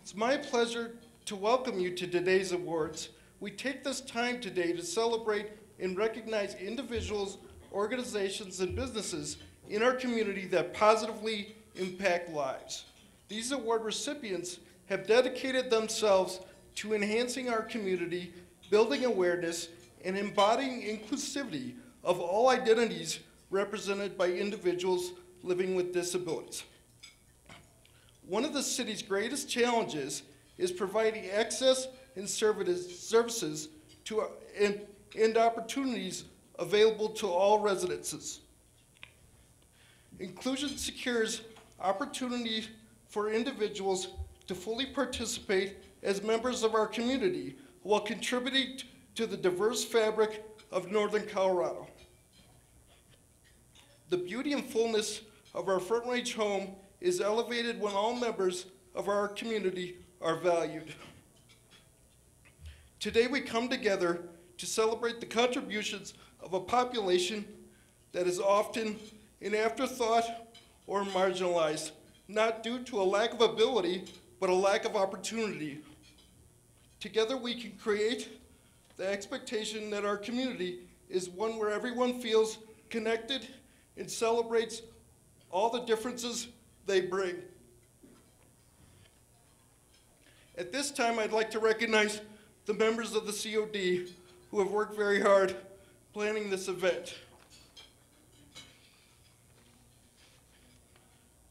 It's my pleasure to welcome you to today's awards. We take this time today to celebrate and recognize individuals, organizations, and businesses in our community that positively impact lives. These award recipients have dedicated themselves to enhancing our community, building awareness, and embodying inclusivity of all identities represented by individuals living with disabilities. One of the city's greatest challenges is providing access and services to, and opportunities available to all residences. Inclusion secures opportunity for individuals to fully participate as members of our community while contributing to the diverse fabric of Northern Colorado. The beauty and fullness of our Front Range home is elevated when all members of our community are valued. Today we come together to celebrate the contributions of a population that is often an afterthought or marginalized, not due to a lack of ability, but a lack of opportunity. Together we can create the expectation that our community is one where everyone feels connected and celebrates all the differences they bring. At this time, I'd like to recognize the members of the COD who have worked very hard planning this event.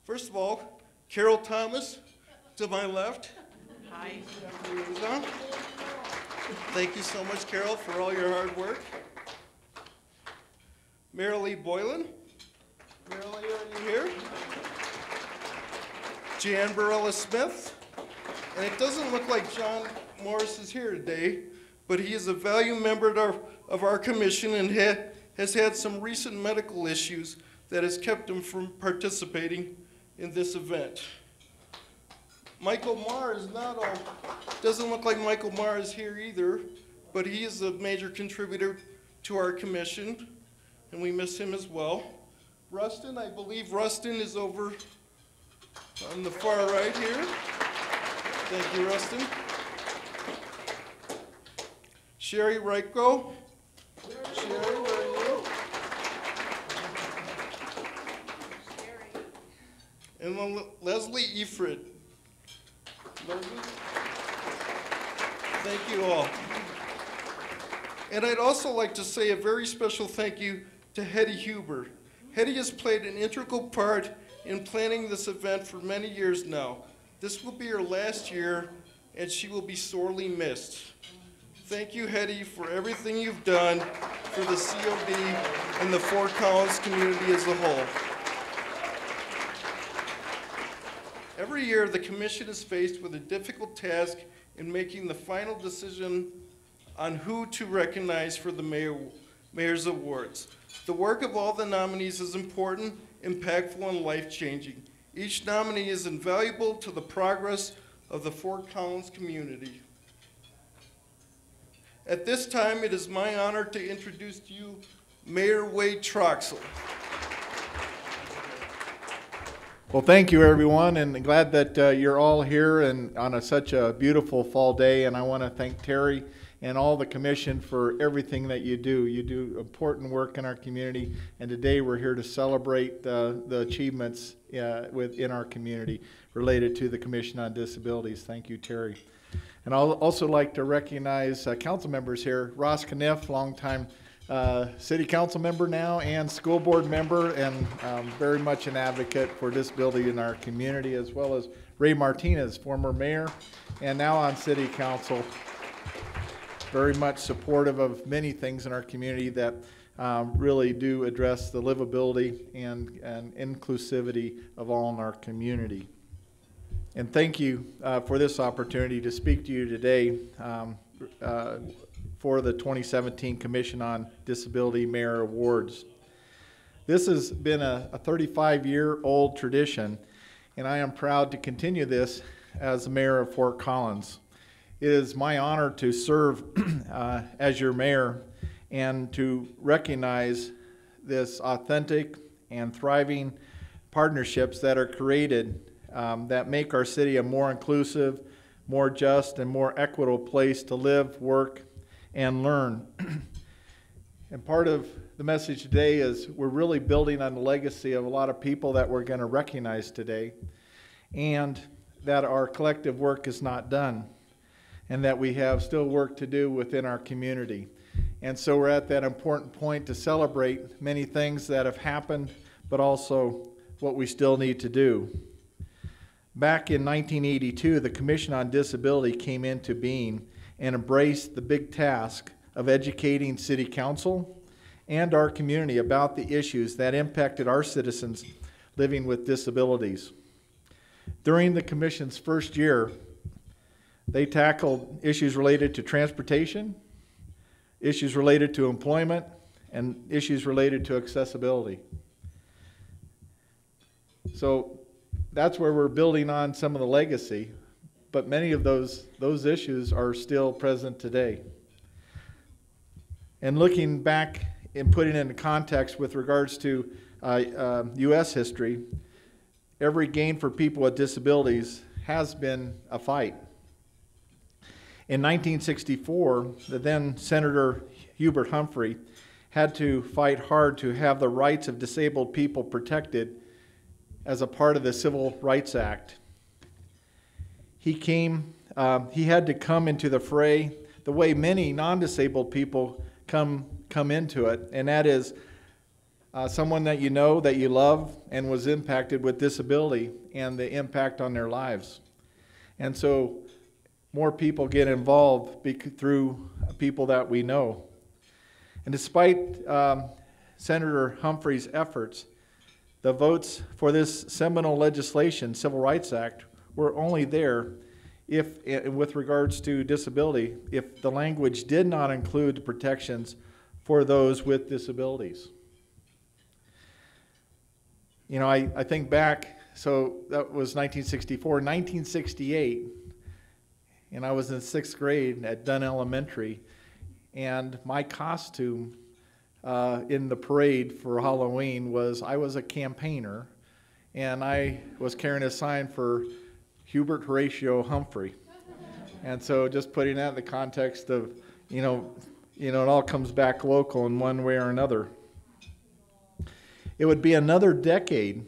First of all, Carol Thomas, to my left. Hi. Thank you so much, Carol, for all your hard work. Marilee Boylan. Marilee, are you here? Jan Barella Smith. And it doesn't look like John Morris is here today, but he is a valued member of our commission and has had some recent medical issues that has kept him from participating in this event. Michael Marr is doesn't look like Michael Marr is here either, but he is a major contributor to our commission, and we miss him as well. Rustin, I believe Rustin is over on the far right here. Thank you, Rustin. Sherry Reiko. Sherry, where are you? And Leslie Efred. Leslie? Thank you all. And I'd also like to say a very special thank you to HETTIE HUEBER. HETTIE has played an integral part in planning this event for many years now. This will be her last year, and she will be sorely missed. Thank you, HETTIE, for everything you've done for the COD and the Fort Collins community as a whole. Every year, the Commission is faced with a difficult task in making the final decision on who to recognize for the Mayor's Awards. The work of all the nominees is important, impactful, and life-changing. Each nominee is invaluable to the progress of the Fort Collins community. At this time, it is my honor to introduce to you Mayor Wade Troxel. Well, thank you, everyone, and glad that you're all here and on such a beautiful fall day. And I want to thank Terry and all the commission for everything that you do. You do important work in our community, and today we're here to celebrate the achievements within our community related to the Commission on Disabilities. Thank you, Terry. And I'll also like to recognize council members here. Ross Kniff, longtime city council member now and school board member, and very much an advocate for disability in our community, as well as Ray Martinez, former mayor and now on city council. Very much supportive of many things in our community that really do address the livability and inclusivity of all in our community. And thank you for this opportunity to speak to you today for the 2017 Commission on Disability Mayor Awards. This has been a 35-year-old tradition, and I am proud to continue this as the mayor of Fort Collins. It is my honor to serve as your mayor and to recognize this authentic and thriving partnerships that are created that make our city a more inclusive, more just, and more equitable place to live, work, and learn. And part of the message today is we're really building on the legacy of a lot of people that we're going to recognize today, and that our collective work is not done, and that we have still work to do within our community. And so we're at that important point to celebrate many things that have happened, but also what we still need to do. Back in 1982, the Commission on Disability came into being and embraced the big task of educating City Council and our community about the issues that impacted our citizens living with disabilities. During the Commission's first year, they tackled issues related to transportation, issues related to employment, and issues related to accessibility. So that's where we're building on some of the legacy, but many of those issues are still present today. And looking back and putting it into context with regards to U.S. history, every gain for people with disabilities has been a fight. In 1964, the then Senator Hubert Humphrey had to fight hard to have the rights of disabled people protected as a part of the Civil Rights Act. He had to come into the fray the way many non-disabled people come into it, and that is someone that you know, that you love, and was impacted with disability and the impact on their lives. And so more people get involved through people that we know. And despite Senator Humphrey's efforts, the votes for this seminal legislation, Civil Rights Act, were only there with regards to disability, if the language did not include protections for those with disabilities. You know, I think back, so that was 1964. 1968, and I was in 6th grade at Dunn Elementary, and my costume in the parade for Halloween I was a campaigner, and I was carrying a sign for Hubert Horatio Humphrey. And so just putting that in the context of, it all comes back local in one way or another. It would be another decade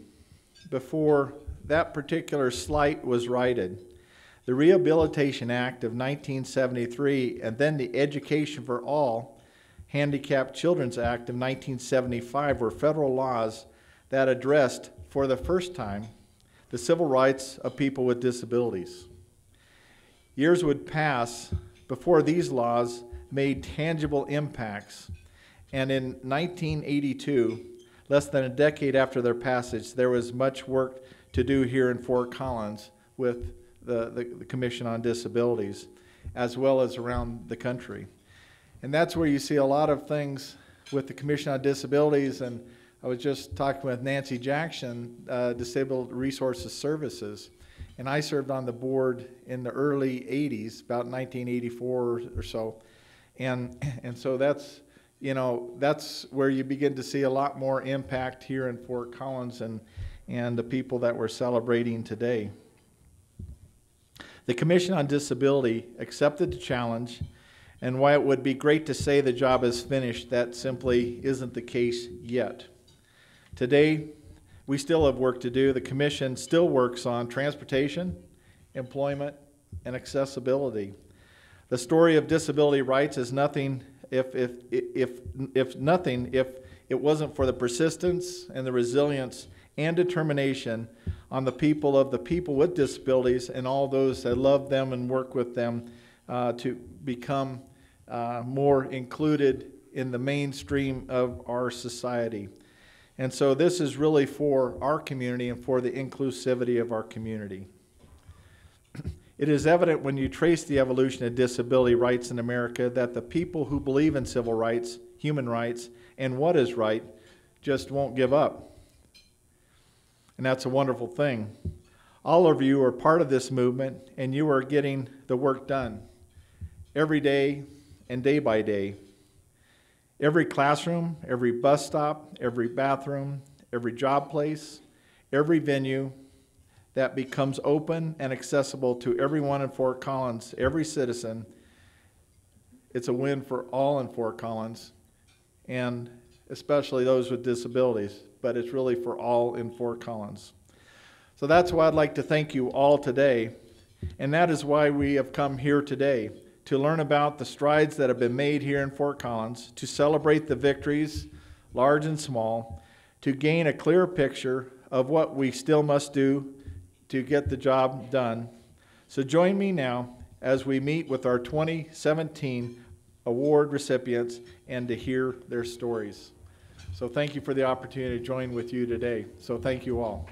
before that particular slight was righted. The Rehabilitation Act of 1973 and then the Education for All Handicapped Children's Act of 1975 were federal laws that addressed, for the first time, the civil rights of people with disabilities. Years would pass before these laws made tangible impacts, and in 1982, less than a decade after their passage, there was much work to do here in Fort Collins with the Commission on Disabilities, as well as around the country. And that's where you see a lot of things with the Commission on Disabilities, and I was just talking with Nancy Jackson, Disabled Resources Services, and I served on the board in the early 80s, about 1984 or so. And so that's, that's where you begin to see a lot more impact here in Fort Collins and the people that we're celebrating today. The Commission on Disability accepted the challenge, and while it would be great to say the job is finished, that simply isn't the case yet. Today, we still have work to do. The Commission still works on transportation, employment, and accessibility. The story of disability rights is nothing if it wasn't for the persistence and the resilience and determination on the people with disabilities and all those that love them and work with them to become more included in the mainstream of our society. And so this is really for our community and for the inclusivity of our community. It is evident when you trace the evolution of disability rights in America that the people who believe in civil rights, human rights, and what is right just won't give up. And that's a wonderful thing. All of you are part of this movement, and you are getting the work done every day and day by day. Every classroom, every bus stop, every bathroom, every job place, every venue, that becomes open and accessible to everyone in Fort Collins, every citizen. It's a win for all in Fort Collins, and especially those with disabilities, but it's really for all in Fort Collins. So that's why I'd like to thank you all today, and that is why we have come here today, to learn about the strides that have been made here in Fort Collins, to celebrate the victories, large and small, to gain a clear picture of what we still must do to get the job done. So join me now as we meet with our 2017 award recipients and to hear their stories. So thank you for the opportunity to join with you today. So thank you all.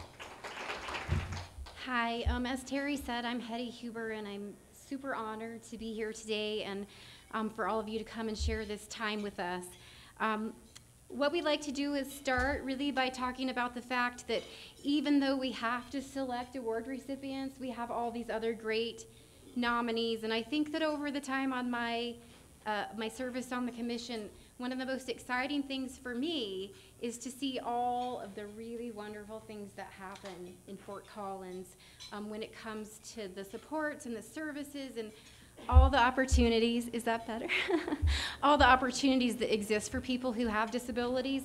Hi, as Terry said, I'm HETTIE HUEBER, and I'm super honored to be here today and for all of you to come and share this time with us. What we'd like to do is start really by talking about the fact that even though we have to select award recipients, we have all these other great nominees, and I think that over the time on my service on the commission, one of the most exciting things for me is to see all of the really wonderful things that happen in Fort Collins when it comes to the supports and the services and all the opportunities. Is that better? All the opportunities that exist for people who have disabilities.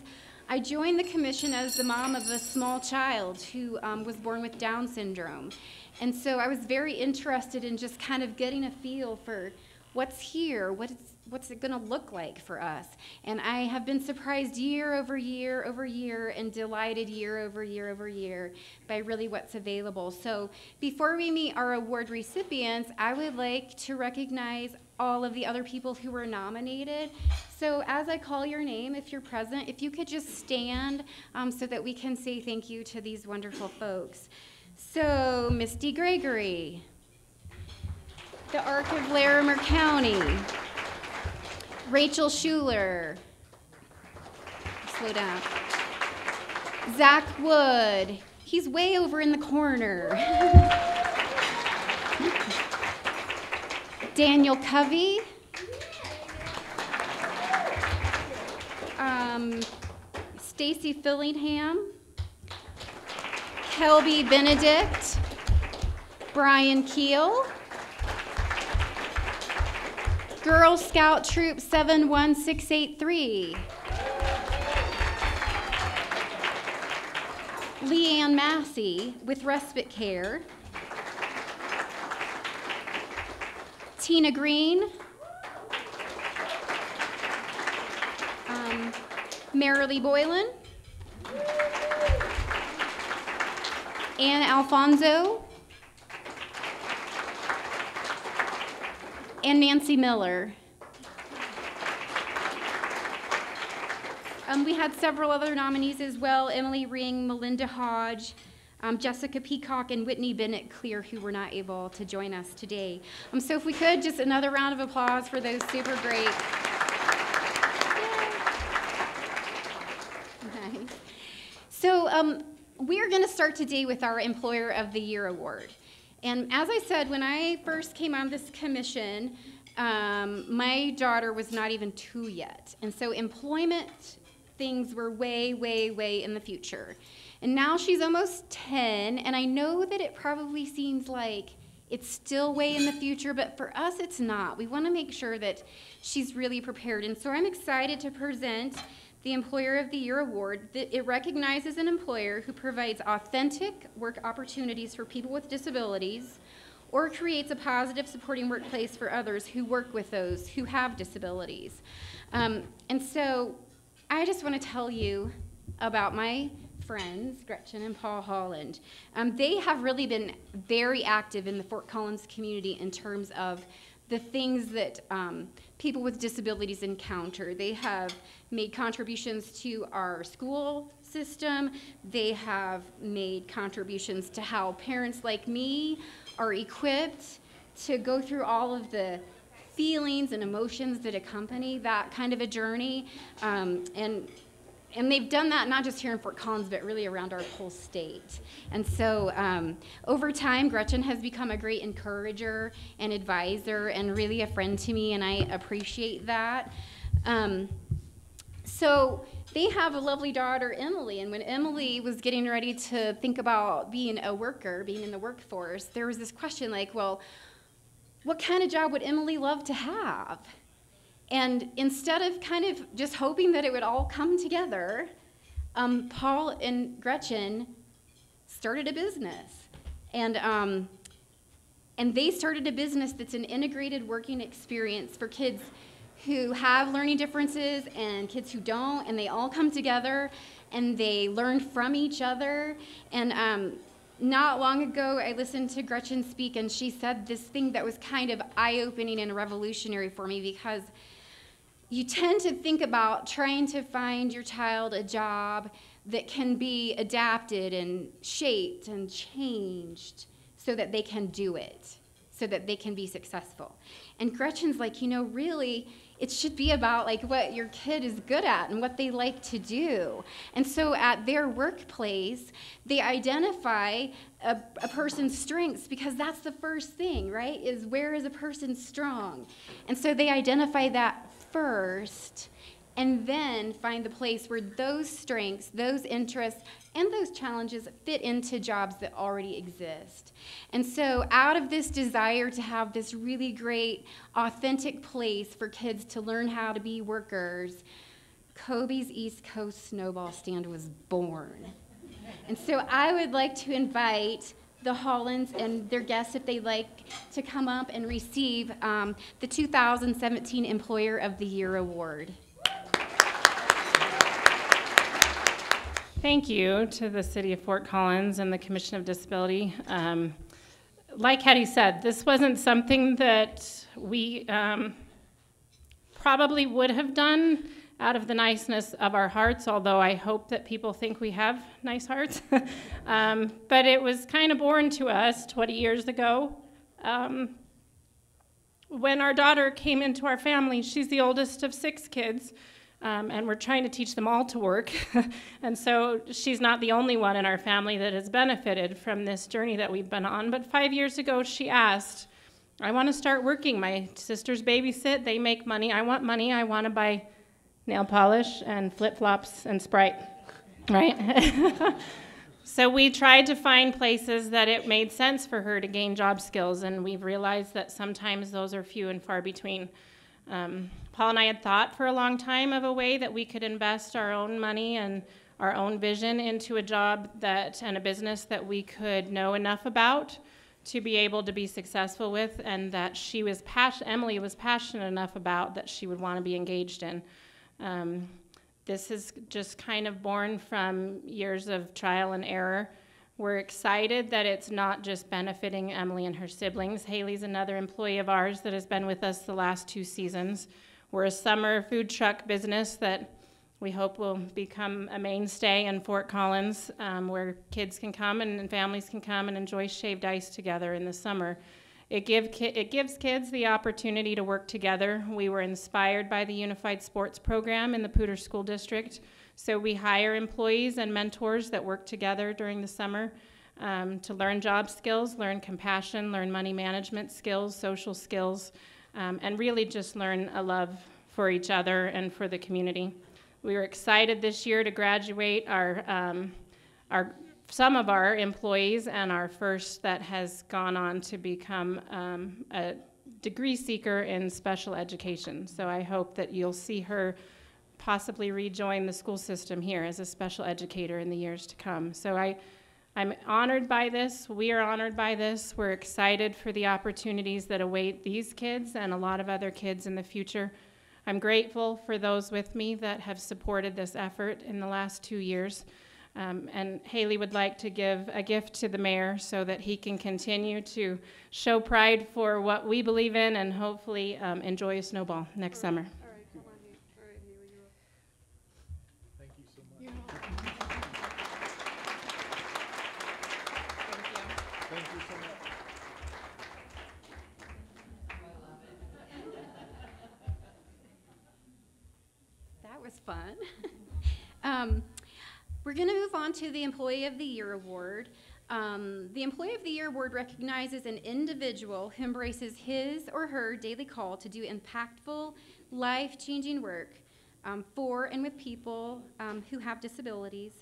I joined the commission as the mom of a small child who was born with Down syndrome. And so I was very interested in just kind of getting a feel for what's here, what's it gonna look like for us. And I have been surprised year over year over year and delighted year over year over year by really what's available. So before we meet our award recipients, I would like to recognize all of the other people who were nominated. So as I call your name, if you're present, if you could just stand so that we can say thank you to these wonderful folks. So Misty Gregory, the Arc of Larimer County, Rachel Schuler, slow down, Zach Wood, he's way over in the corner, Daniel Covey, Stacy Fillingham, Kelby Benedict, Brian Keel, Girl Scout Troop 71683, Leanne Massey with Respite Care, Tina Green, Marilee Boylan, Anna Alfonso, and Nancy Miller. We had several other nominees as well, Emily Ring, Melinda Hodge, Jessica Peacock, and Whitney Bennett Clear, who were not able to join us today. So if we could, just another round of applause for those super great. Nice. So we are gonna start today with our Employer of the Year Award. And as I said, when I first came on this commission, my daughter was not even 2 yet. And so employment things were way, way, way in the future. And now she's almost 10, and I know that it probably seems like it's still way in the future, but for us it's not. We want to make sure that she's really prepared. And so I'm excited to present the Employer of the Year Award. It recognizes an employer who provides authentic work opportunities for people with disabilities or creates a positive supporting workplace for others who work with those who have disabilities. And so I just want to tell you about my friends, Gretchen and Paul Holland. They have really been very active in the Fort Collins community in terms of the things that people with disabilities encounter. They have made contributions to our school system. They have made contributions to how parents like me are equipped to go through all of the feelings and emotions that accompany that kind of a journey. And they've done that not just here in Fort Collins, but really around our whole state. And so over time, Gretchen has become a great encourager and advisor and really a friend to me, and I appreciate that. So they have a lovely daughter, Emily, and when Emily was getting ready to think about being a worker, being in the workforce, there was this question like, well, what kind of job would Emily love to have? And instead of kind of just hoping that it would all come together, Paul and Gretchen started a business. And they started a business that's an integrated working experience for kids who have learning differences and kids who don't, and they all come together and they learn from each other. And not long ago, I listened to Gretchen speak, and she said this thing that was kind of eye-opening and revolutionary for me, because you tend to think about trying to find your child a job that can be adapted and shaped and changed so that they can do it, so that they can be successful. And Gretchen's like, you know, really, it should be about like what your kid is good at and what they like to do. And so at their workplace, they identify a person's strengths, because that's the first thing, right, is where is a person strong? And so they identify that first, and then find the place where those strengths, those interests, and those challenges fit into jobs that already exist. And so out of this desire to have this really great, authentic place for kids to learn how to be workers, Koby's East Coast Snowball Stand was born. And so I would like to invite the Hollands and their guests, if they'd like to come up and receive the 2017 Employer of the Year Award. Thank you to the City of Fort Collins and the Commission of Disability. Like Hettie said, this wasn't something that we probably would have done out of the niceness of our hearts, although I hope that people think we have nice hearts. But it was kind of born to us 20 years ago. When our daughter came into our family, she's the oldest of 6 kids. And we're trying to teach them all to work. And so she's not the only one in our family that has benefited from this journey that we've been on. But 5 years ago, she asked, I want to start working. My sisters babysit. They make money. I want money. I want to buy nail polish and flip-flops and Sprite, right? So we tried to find places that it made sense for her to gain job skills, and we've realized that sometimes those are few and far between. Paul and I had thought for a long time of a way that we could invest our own money and our own vision into a job and a business that we could know enough about to be able to be successful with, and that Emily was passionate enough about that she would want to be engaged in. This is just kind of born from years of trial and error. We're excited that it's not just benefiting Emily and her siblings. Haley's another employee of ours that has been with us the last 2 seasons. We're a summer food truck business that we hope will become a mainstay in Fort Collins, where kids can come and families can come and enjoy shaved ice together in the summer. It gives kids the opportunity to work together. We were inspired by the Unified Sports Program in the Poudre School District. So we hire employees and mentors that work together during the summer to learn job skills, learn compassion, learn money management skills, social skills, and really just learn a love for each other and for the community. We were excited this year to graduate some of our employees, and our first that has gone on to become a degree seeker in special education. So I hope that you'll see her possibly rejoin the school system here as a special educator in the years to come. So I'm honored by this. We are honored by this. We're excited for the opportunities that await these kids and a lot of other kids in the future. I'm grateful for those with me that have supported this effort in the last 2 years. And Haley would like to give a gift to the mayor so that he can continue to show pride for what we believe in and hopefully enjoy a snowball next summer. All right, come on, Haley. All right, Haley, you're up. Thank you so much. You're welcome. Thank you so much. That was fun. We're going to move on to the Employee of the Year Award. The Employee of the Year Award recognizes an individual who embraces his or her daily call to do impactful, life-changing work for and with people who have disabilities.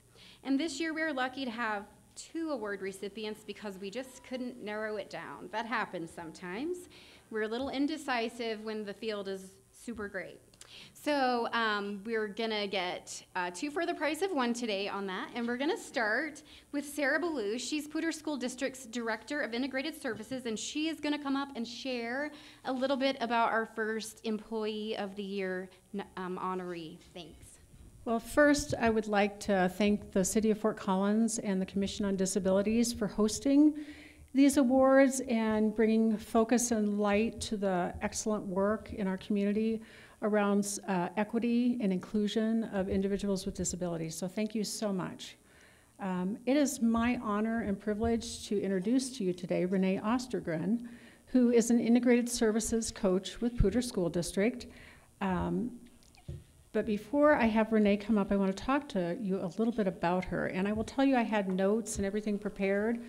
And this year we are lucky to have 2 award recipients because we just couldn't narrow it down. That happens sometimes. We're a little indecisive when the field is super great. So we're gonna get 2 for the price of 1 today on that, and we're gonna start with Sarah Ballou. She's Poudre School District's Director of Integrated Services, and she is gonna come up and share a little bit about our first Employee of the Year honoree. Thanks. Well, first, I would like to thank the City of Fort Collins and the Commission on Disabilities for hosting these awards and bringing focus and light to the excellent work in our community around equity and inclusion of individuals with disabilities. So thank you so much. It is my honor and privilege to introduce to you today RENEE OSTERGREN, who is an integrated services coach with Poudre School District. But before I have RENEE come up, I want to talk to you a little bit about her. And I will tell you I had notes and everything prepared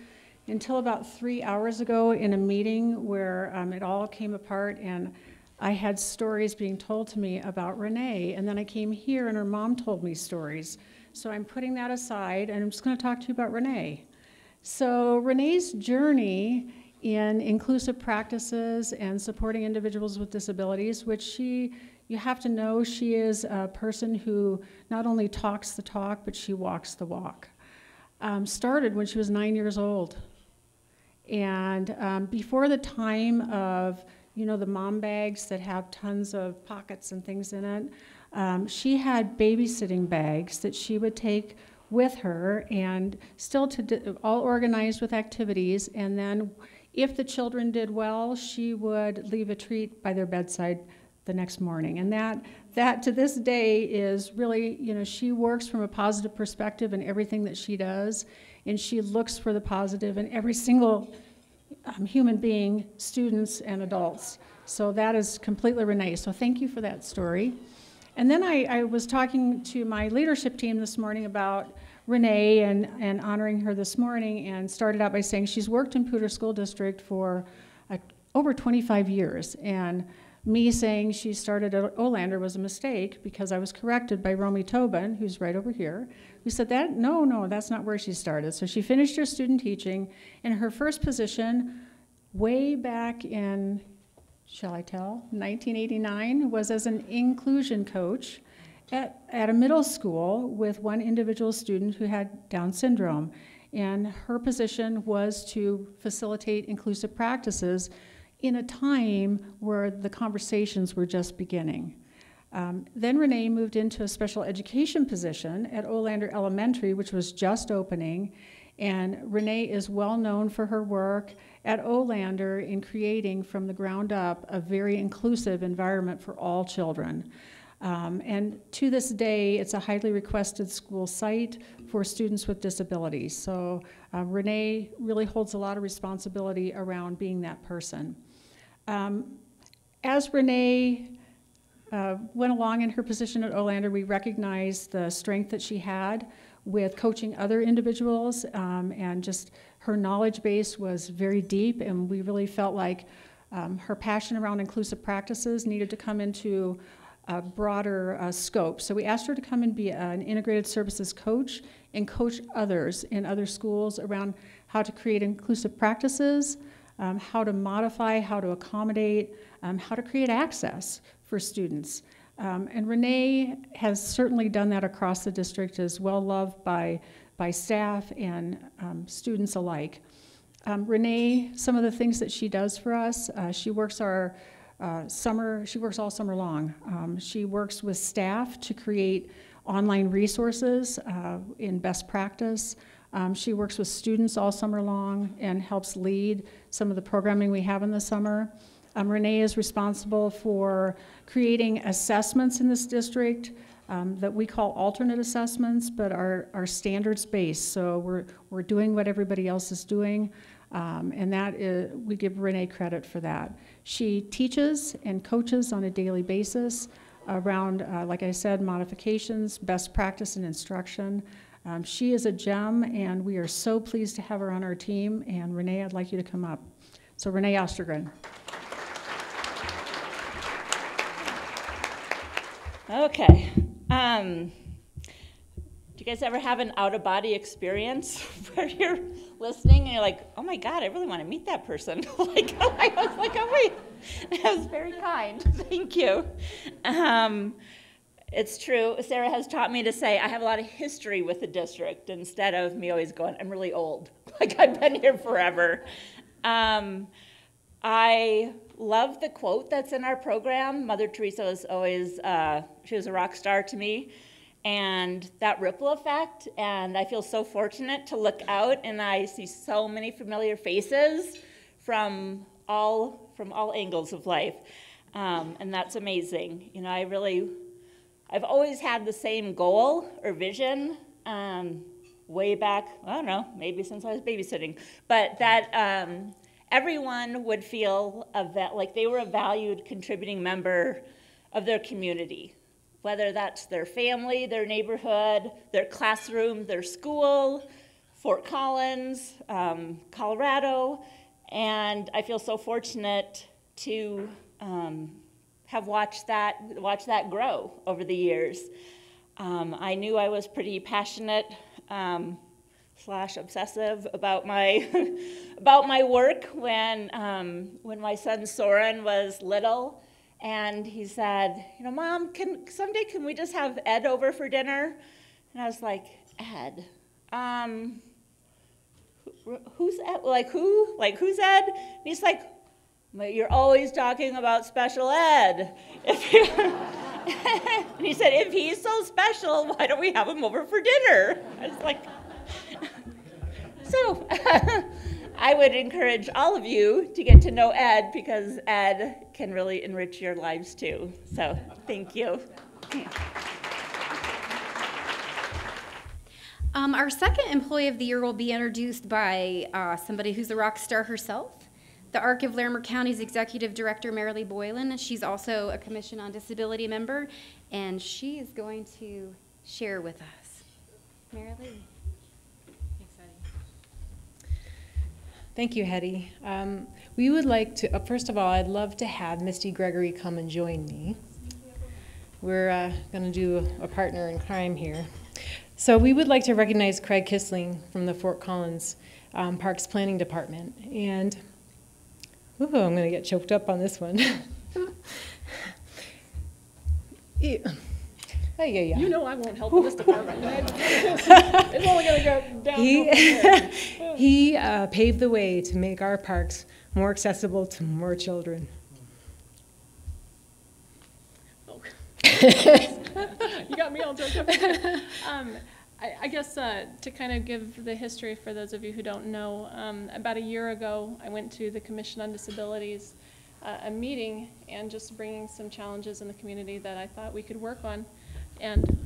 until about 3 hours ago in a meeting where it all came apart, and I had stories being told to me about RENEE, and then I came here and her mom told me stories. So I'm putting that aside, and I'm just going to talk to you about RENEE. So RENEE's journey in inclusive practices and supporting individuals with disabilities, which you have to know she is a person who not only talks the talk, but she walks the walk. Started when she was 9 years old. And before the time of the mom bags that have tons of pockets and things in it, she had babysitting bags that she would take with her, and still all organized with activities. And then if the children did well, she would leave a treat by their bedside the next morning. And that to this day is really, she works from a positive perspective in everything that she does, and she looks for the positive in every single human being, students and adults. So that is completely RENEE. So thank you for that story. And then I was talking to my leadership team this morning about RENEE and honoring her this morning, and started out by saying she's worked in Poudre School District for over 25 years. And me saying she started at Olander was a mistake, because I was corrected by Romy Tobin, who's right over here, who said that, no, that's not where she started. So she finished her student teaching, and her first position way back in, shall I tell, 1989, was as an inclusion coach at a middle school with one individual student who had Down syndrome. And her position was to facilitate inclusive practices in a time where the conversations were just beginning. Then RENEE moved into a special education position at Olander Elementary, which was just opening, and RENEE is well known for her work at Olander in creating from the ground up a very inclusive environment for all children. And to this day, it's a highly requested school site for students with disabilities. So RENEE really holds a lot of responsibility around being that person. As RENEE went along in her position at Olander, we recognized the strength that she had with coaching other individuals, and just her knowledge base was very deep, and we really felt like her passion around inclusive practices needed to come into a broader scope. So we asked her to come and be an integrated services coach and coach others in other schools around how to create inclusive practices, how to modify, how to accommodate, how to create access for students. And RENEE has certainly done that across the district, is well loved by staff and students alike. RENEE, some of the things that she does for us, she works all summer long. She works with staff to create online resources in best practice. She works with students all summer long and helps lead some of the programming we have in the summer. RENEE is responsible for creating assessments in this district that we call alternate assessments, but are standards-based. So we're doing what everybody else is doing, and we give RENEE credit for that. She teaches and coaches on a daily basis around, like I said, modifications, best practice, and instruction. She is a gem, and we are so pleased to have her on our team. And RENEE, I'd like you to come up. So RENEE OSTERGREN. Okay, Do you guys ever have an out-of-body experience where you're listening and you're like, oh my God, I really want to meet that person? Like, I was like, oh wait, that was very kind, thank you. It's true, Sarah has taught me to say I have a lot of history with the district instead of me always going, I'm really old, like I've been here forever. I love the quote that's in our program. Mother Teresa was always, she was a rock star to me. And that ripple effect, and I feel so fortunate to look out and I see so many familiar faces from all angles of life. And that's amazing. You know, I've always had the same goal or vision way back, I don't know, maybe since I was babysitting, but that everyone would feel like they were a valued contributing member of their community, whether that's their family, their neighborhood, their classroom, their school, Fort Collins, Colorado, and I feel so fortunate to have watched that grow over the years. I knew I was pretty passionate / obsessive about my about my work when my son Soren was little, and he said, you know, Mom, someday can we just have Ed over for dinner? And I was like, Ed? Who's Ed? Like who? Like who's Ed? And he's like, you're always talking about special ed. And he said, if he's so special, why don't we have him over for dinner? I was like, so I would encourage all of you to get to know Ed, because Ed can really enrich your lives too. So thank you. Our second Employee of the Year will be introduced by somebody who's a rock star herself, the ARC of Larimer County's Executive Director, Marilee Boylan. She's also a Commission on Disability member, and she is going to share with us. Marilee. Thank you, Hettie. We would like to, first of all, I'd love to have Misty Gregory come and join me. We're going to do a partner in crime here. So we would like to recognize Craig Kisling from the Fort Collins Parks Planning Department. And, ooh, I'm going to get choked up on this one. Yeah. You know I won't help in this department. It's only going to go down. He paved the way to make our parks more accessible to more children. Oh. You got me all choked up. I guess to kind of give the history for those of you who don't know, about a year ago I went to the Commission on Disabilities, a meeting, and just bringing some challenges in the community that I thought we could work on. And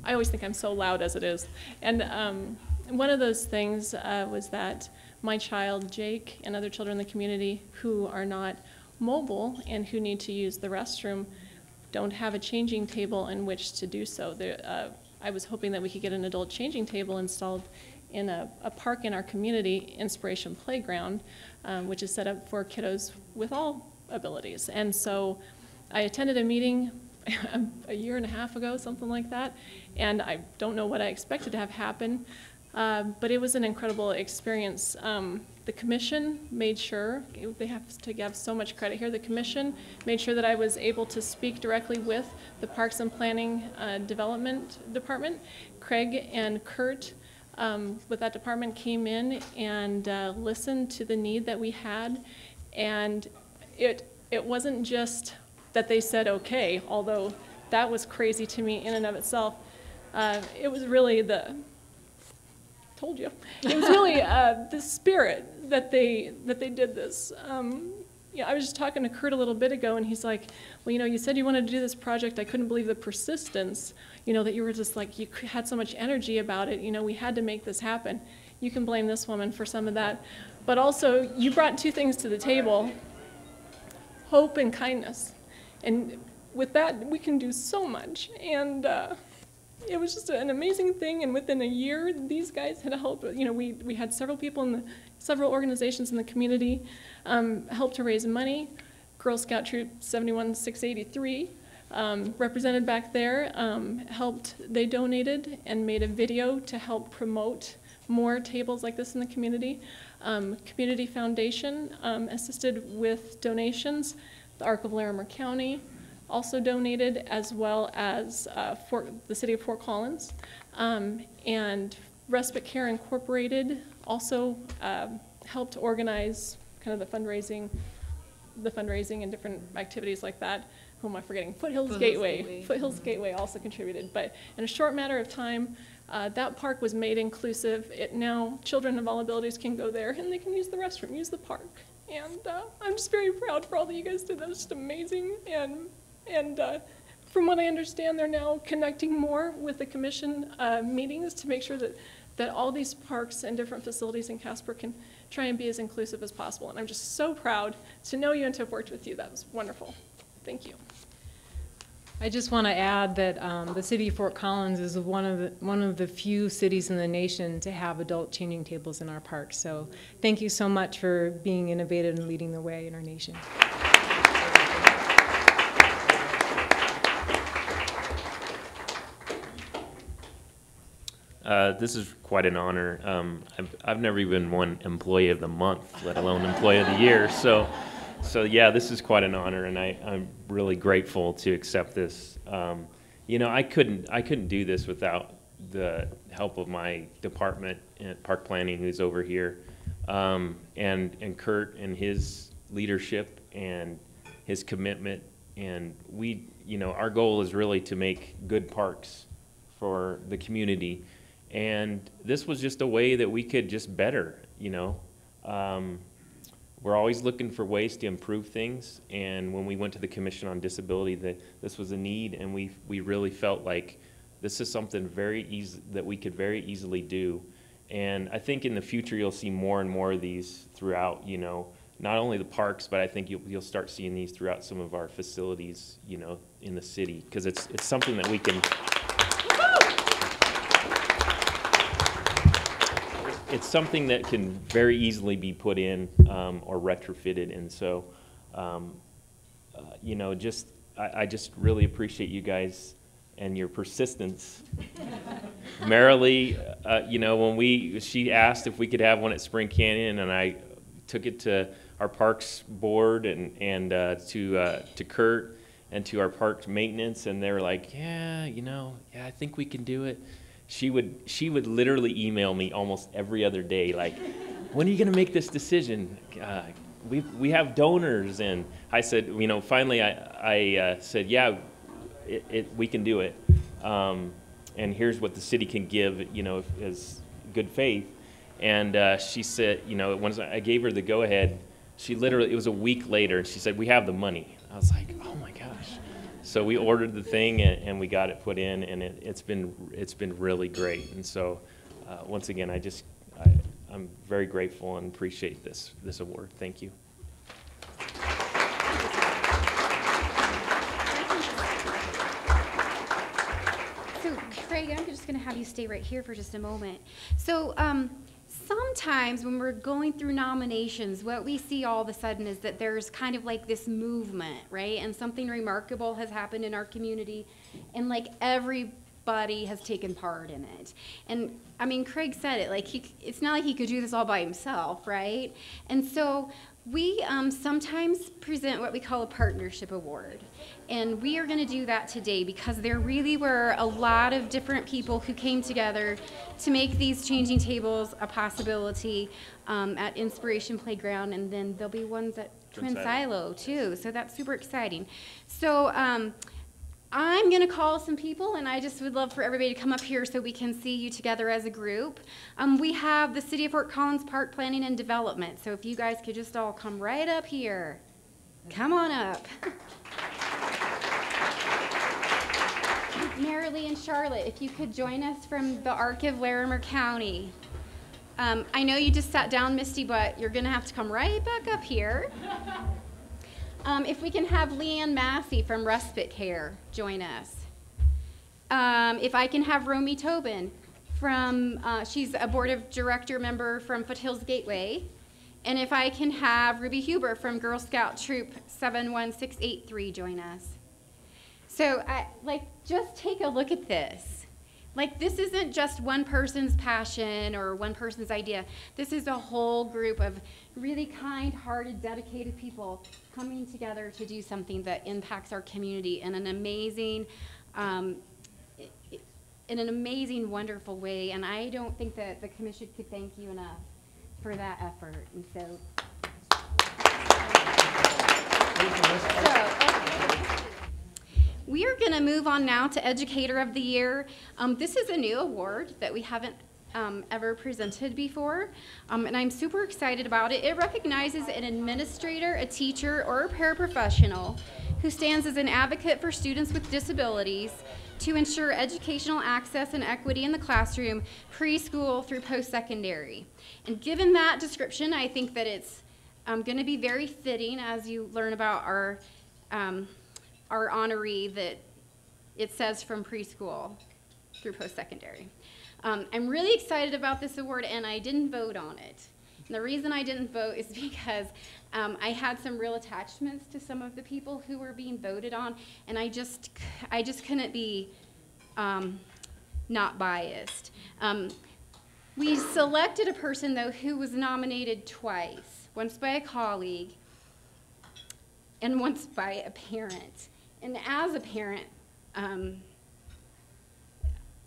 I always think I'm so loud as it is. And one of those things was that my child, Jake, and other children in the community who are not mobile and who need to use the restroom don't have a changing table in which to do so. I was hoping that we could get an adult changing table installed in a park in our community, Inspiration Playground, which is set up for kiddos with all abilities. And so I attended a meeting a year and a half ago, something like that, and I don't know what I expected to have happen, but it was an incredible experience. The commission made sure, they have to give so much credit here, the commission made sure that I was able to speak directly with the Parks and Planning Development Department. Craig and Kurt with that department came in and listened to the need that we had, and it wasn't just that they said okay, although that was crazy to me in and of itself. It was really told you, it was really the spirit that they did this. I was just talking to Kurt a little bit ago, and he's like, well, you said you wanted to do this project. I couldn't believe the persistence, that you were just like, you had so much energy about it. We had to make this happen. You can blame this woman for some of that. But also, you brought two things to the table, hope and kindness. And with that, we can do so much. And it was just an amazing thing. And within a year, these guys had helped. We had several people several organizations in the community help to raise money. Girl Scout Troop 71683 represented back there, they donated and made a video to help promote more tables like this in the community. Community Foundation assisted with donations. The Arc of Larimer County also donated, as well as the City of Fort Collins. And Respite Care Incorporated also helped organize kind of the fundraising and different activities like that. Who am I forgetting? Foothills Gateway. Foothills Gateway also contributed. But in a short matter of time, that park was made inclusive. Now children of all abilities can go there and they can use the restroom, use the park. And I'm just very proud for all that you guys did. That was just amazing. And from what I understand, they're now connecting more with the commission meetings to make sure that all these parks and different facilities in Casper can try and be as inclusive as possible. And I'm just so proud to know you and to have worked with you. That was wonderful. Thank you. I just want to add that the city of Fort Collins is one of the few cities in the nation to have adult changing tables in our parks. So thank you so much for being innovative and leading the way in our nation. This is quite an honor. I've never even won Employee of the Month, let alone Employee of the Year. So yeah, this is quite an honor, and I'm really grateful to accept this. You know, I couldn't do this without the help of my department at Park Planning, who's over here, and Kurt and his leadership and his commitment. And you know, our goal is really to make good parks for the community. And this was just a way that we could just better, you know. We're always looking for ways to improve things, and when we went to the Commission on Disability, this was a need, and we really felt like this is something that we could very easily do. And I think in the future you'll see more and more of these throughout, you know, not only the parks, but I think you'll start seeing these throughout some of our facilities, you know, in the city, because it's something that we can. It's something that can very easily be put in or retrofitted, and so, you know, I just really appreciate you guys and your persistence. Merrily, you know, when she asked if we could have one at Spring Canyon, and I took it to our parks board and to Kurt and to our park maintenance, and they were like, yeah, you know, yeah, I think we can do it. She would literally email me almost every other day, like, when are you going to make this decision? We have donors. And I said, you know, finally I said, yeah, we can do it. And here's what the city can give, you know, as good faith. And she said, you know, once I gave her the go-ahead, she literally, it was a week later, and she said, we have the money. I was like, oh my gosh. So we ordered the thing, and we got it put in, and it's been really great. And so once again, I'm very grateful and appreciate this award. Thank you. So Craig, I'm just going to have you stay right here for just a moment. So sometimes when we're going through nominations, what we see all of a sudden is that there's kind of like this movement, right? And something remarkable has happened in our community, and like everybody has taken part in it. And I mean, Craig said it, like it's not like he could do this all by himself, right? And so we sometimes present what we call a partnership award. And we are going to do that today because there really were a lot of different people who came together to make these changing tables a possibility at Inspiration Playground, and then there'll be ones at Twin Silo too. So that's super exciting. So I'm going to call some people, and I just would love for everybody to come up here so we can see you together as a group. We have the City of Fort Collins Park Planning and Development, so if you guys could just all come right up here. Come on up. Marilee and Charlotte, if you could join us from the Arc of Larimer County. I know you just sat down, Misty, but you're going to have to come right back up here. If we can have Leanne Massey from Respite Care join us. If I can have Romy Tobin from, she's a board of director member from Foothills Gateway. And if I can have Ruby Huber from Girl Scout Troop 71683 join us. So, just take a look at this. Like, this isn't just one person's passion or one person's idea. This is a whole group of really kind-hearted, dedicated people coming together to do something that impacts our community in an amazing, wonderful way. And I don't think that the commission could thank you enough for that effort. And so, we are going to move on now to Educator of the Year. This is a new award that we haven't ever presented before, and I'm super excited about it. It recognizes an administrator, a teacher, or a paraprofessional who stands as an advocate for students with disabilities to ensure educational access and equity in the classroom, preschool through post-secondary. And given that description, I think that it's going to be very fitting as you learn about our honoree, that it says from preschool through post-secondary. I'm really excited about this award, and I didn't vote on it. And the reason I didn't vote is because I had some real attachments to some of the people who were being voted on, and I just couldn't be not biased. We selected a person, though, who was nominated twice, once by a colleague and once by a parent. And as a parent,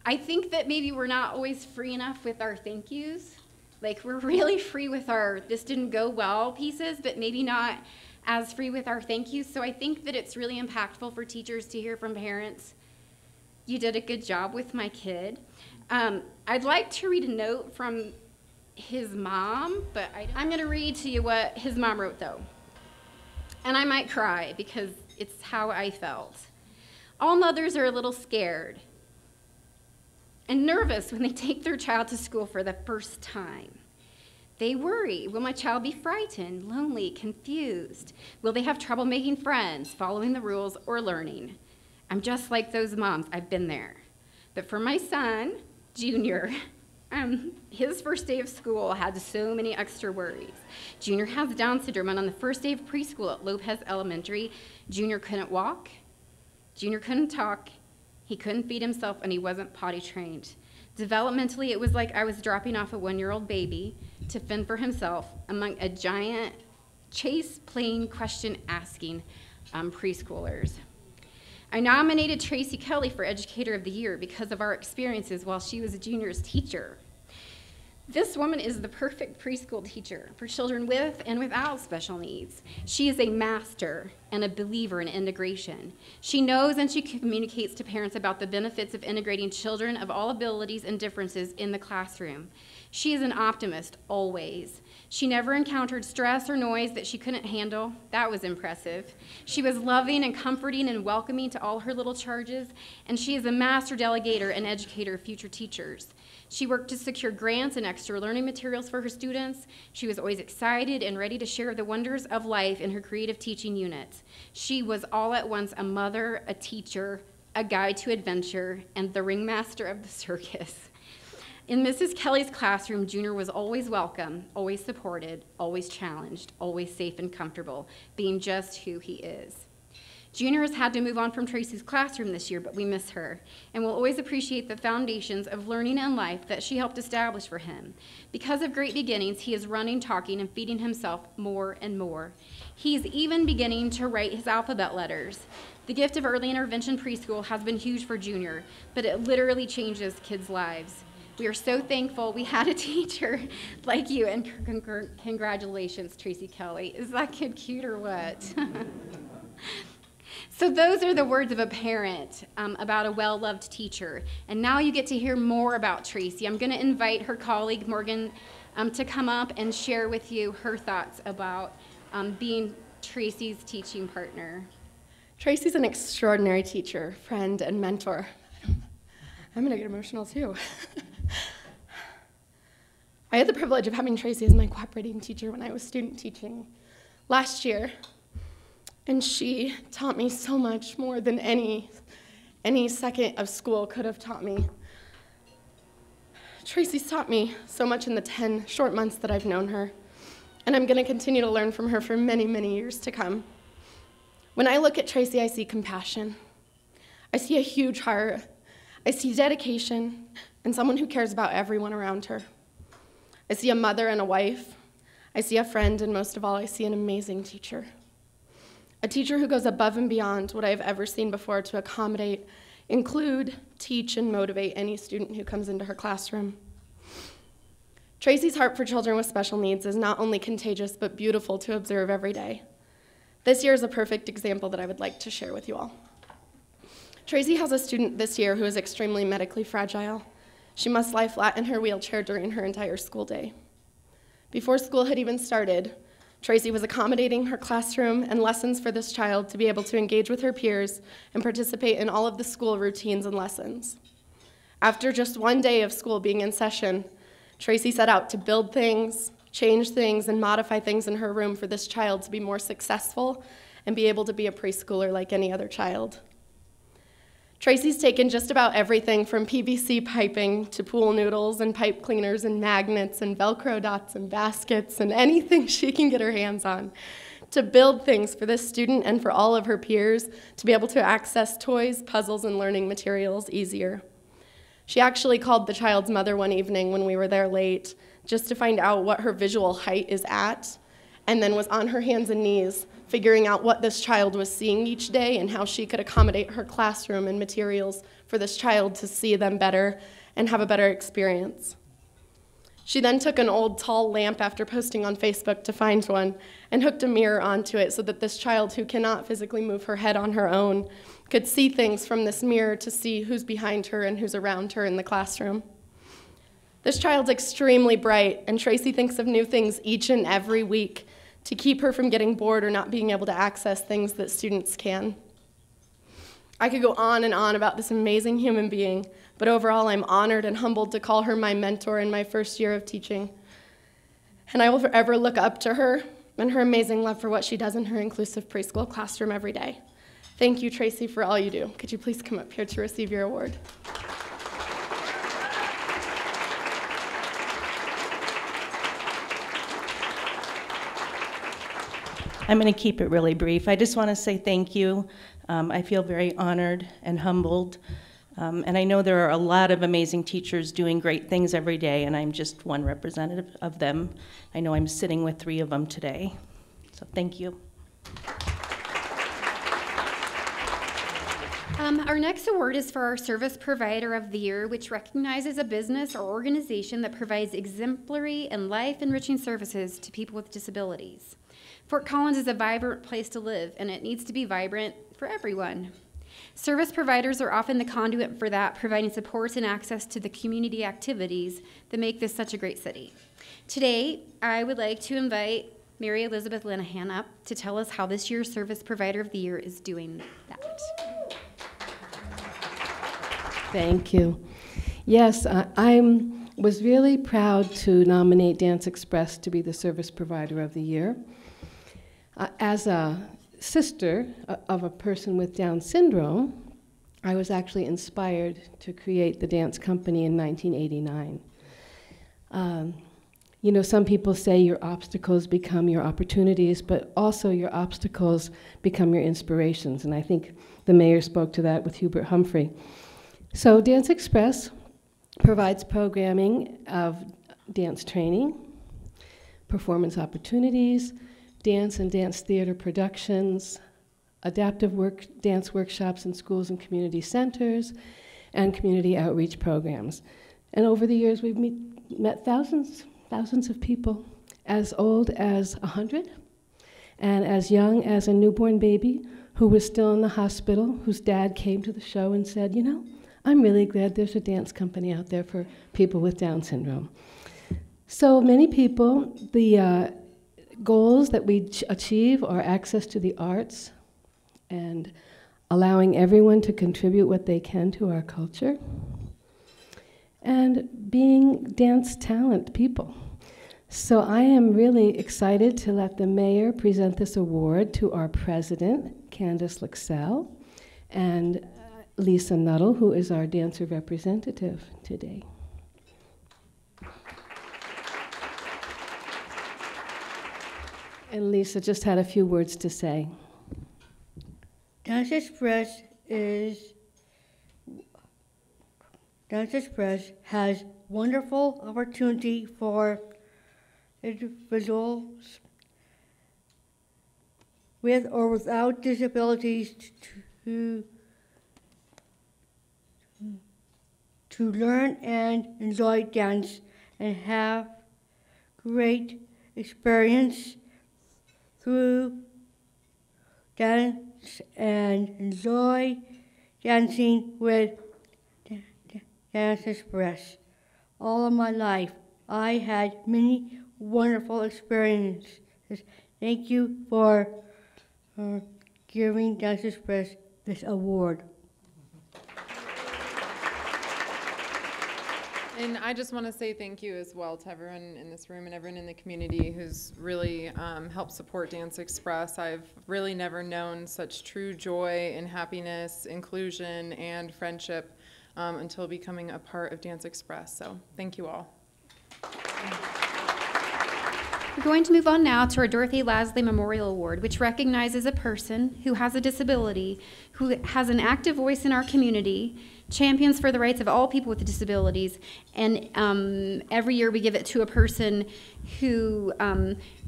I think that maybe we're not always free enough with our thank yous. Like, we're really free with our "this didn't go well" pieces, but maybe not as free with our thank yous. So I think that it's really impactful for teachers to hear from parents, "You did a good job with my kid." I'd like to read a note from his mom, but I'm going to read to you what his mom wrote, though. And I might cry because it's how I felt. All mothers are a little scared and nervous when they take their child to school for the first time. They worry, will my child be frightened, lonely, confused? Will they have trouble making friends, following the rules, or learning? I'm just like those moms, I've been there. But for my son, Junior, his first day of school had so many extra worries. Junior has Down syndrome, and on the first day of preschool at Lopez Elementary, Junior couldn't walk, Junior couldn't talk, he couldn't feed himself, and he wasn't potty trained. Developmentally, it was like I was dropping off a 1-year-old baby to fend for himself among a giant chase-playing, question-asking preschoolers. I nominated Tracy Kelly for Educator of the Year because of our experiences while she was a Junior's teacher. This woman is the perfect preschool teacher for children with and without special needs. She is a master and a believer in integration. She knows and she communicates to parents about the benefits of integrating children of all abilities and differences in the classroom. She is an optimist, always. She never encountered stress or noise that she couldn't handle. That was impressive. She was loving and comforting and welcoming to all her little charges, and she is a master delegator and educator of future teachers. She worked to secure grants and extra learning materials for her students. She was always excited and ready to share the wonders of life in her creative teaching units. She was all at once a mother, a teacher, a guide to adventure, and the ringmaster of the circus. In Mrs. Kelly's classroom, Junior was always welcome, always supported, always challenged, always safe and comfortable, being just who he is. Junior has had to move on from Tracy's classroom this year, but we miss her, and will always appreciate the foundations of learning and life that she helped establish for him. Because of great beginnings, he is running, talking, and feeding himself more and more. He is even beginning to write his alphabet letters. The gift of early intervention preschool has been huge for Junior, but it literally changes kids' lives. We are so thankful we had a teacher like you, and congratulations, Tracy Kelly. Is that kid cute or what? So those are the words of a parent about a well-loved teacher. And now you get to hear more about Tracy. I'm going to invite her colleague, Morgan, to come up and share with you her thoughts about being Tracy's teaching partner. Tracy's an extraordinary teacher, friend, and mentor. I'm going to get emotional, too. I had the privilege of having Tracy as my cooperating teacher when I was student teaching last year. And she taught me so much more than any second of school could have taught me. Tracy's taught me so much in the 10 short months that I've known her, and I'm going to continue to learn from her for many, many years to come. When I look at Tracy, I see compassion. I see a huge heart. I see dedication and someone who cares about everyone around her. I see a mother and a wife. I see a friend, and most of all, I see an amazing teacher. A teacher who goes above and beyond what I've ever seen before to accommodate, include, teach, and motivate any student who comes into her classroom. Tracy's heart for children with special needs is not only contagious, but beautiful to observe every day. This year is a perfect example that I would like to share with you all. Tracy has a student this year who is extremely medically fragile. She must lie flat in her wheelchair during her entire school day. Before school had even started, Tracy was accommodating her classroom and lessons for this child to be able to engage with her peers and participate in all of the school routines and lessons. After just one day of school being in session, Tracy set out to build things, change things, and modify things in her room for this child to be more successful and be able to be a preschooler like any other child. Tracy's taken just about everything from PVC piping to pool noodles and pipe cleaners and magnets and Velcro dots and baskets and anything she can get her hands on to build things for this student and for all of her peers to be able to access toys, puzzles, and learning materials easier. She actually called the child's mother one evening when we were there late just to find out what her visual height is at, and then was on her hands and knees figuring out what this child was seeing each day and how she could accommodate her classroom and materials for this child to see them better and have a better experience. She then took an old tall lamp after posting on Facebook to find one and hooked a mirror onto it so that this child who cannot physically move her head on her own could see things from this mirror to see who's behind her and who's around her in the classroom. This child's extremely bright, and Tracy thinks of new things each and every week to keep her from getting bored or not being able to access things that students can. I could go on and on about this amazing human being, but overall I'm honored and humbled to call her my mentor in my first year of teaching. And I will forever look up to her and her amazing love for what she does in her inclusive preschool classroom every day. Thank you, Tracy, for all you do. Could you please come up here to receive your award? I'm going to keep it really brief. I just want to say thank you. I feel very honored and humbled. And I know there are a lot of amazing teachers doing great things every day, and I'm just one representative of them. I know I'm sitting with 3 of them today. So thank you. Our next award is for our Service Provider of the Year, which recognizes a business or organization that provides exemplary and life-enriching services to people with disabilities. Fort Collins is a vibrant place to live, and it needs to be vibrant for everyone. Service providers are often the conduit for that, providing support and access to the community activities that make this such a great city. Today, I would like to invite Mary Elizabeth Linehan up to tell us how this year's Service Provider of the Year is doing that. Thank you. Yes, I was really proud to nominate Dance Express to be the Service Provider of the Year. As a sister of a person with Down syndrome, I was actually inspired to create the dance company in 1989. You know, some people say your obstacles become your opportunities, but also your obstacles become your inspirations, and I think the mayor spoke to that with Hubert Humphrey. So Dance Express provides programming of dance training, performance opportunities, dance and dance theater productions, adaptive dance workshops in schools and community centers, and community outreach programs. And over the years, we've met thousands of people, as old as 100, and as young as a newborn baby who was still in the hospital, whose dad came to the show and said, you know, I'm really glad there's a dance company out there for people with Down syndrome. So many people, the goals that we achieve are access to the arts and allowing everyone to contribute what they can to our culture and being dance talent people. So I am really excited to let the mayor present this award to our president, Candace Lexell, and Lisa Nuttall, who is our dancer representative today. And Lisa just had a few words to say. Dance Express is Dance Express has wonderful opportunity for individuals with or without disabilities to learn and enjoy dance and have great experience through dance and enjoy dancing with Dance Express. All of my life, I had many wonderful experiences. Thank you for giving Dance Express this award. And I just want to say thank you as well to everyone in this room and everyone in the community who's really helped support Dance Express. I've really never known such true joy and happiness, inclusion, and friendship until becoming a part of Dance Express. So thank you all. We're going to move on now to our Dorothy Lasley Memorial Award, which recognizes a person who has a disability, who has an active voice in our community, champions for the rights of all people with disabilities, and every year we give it to a person who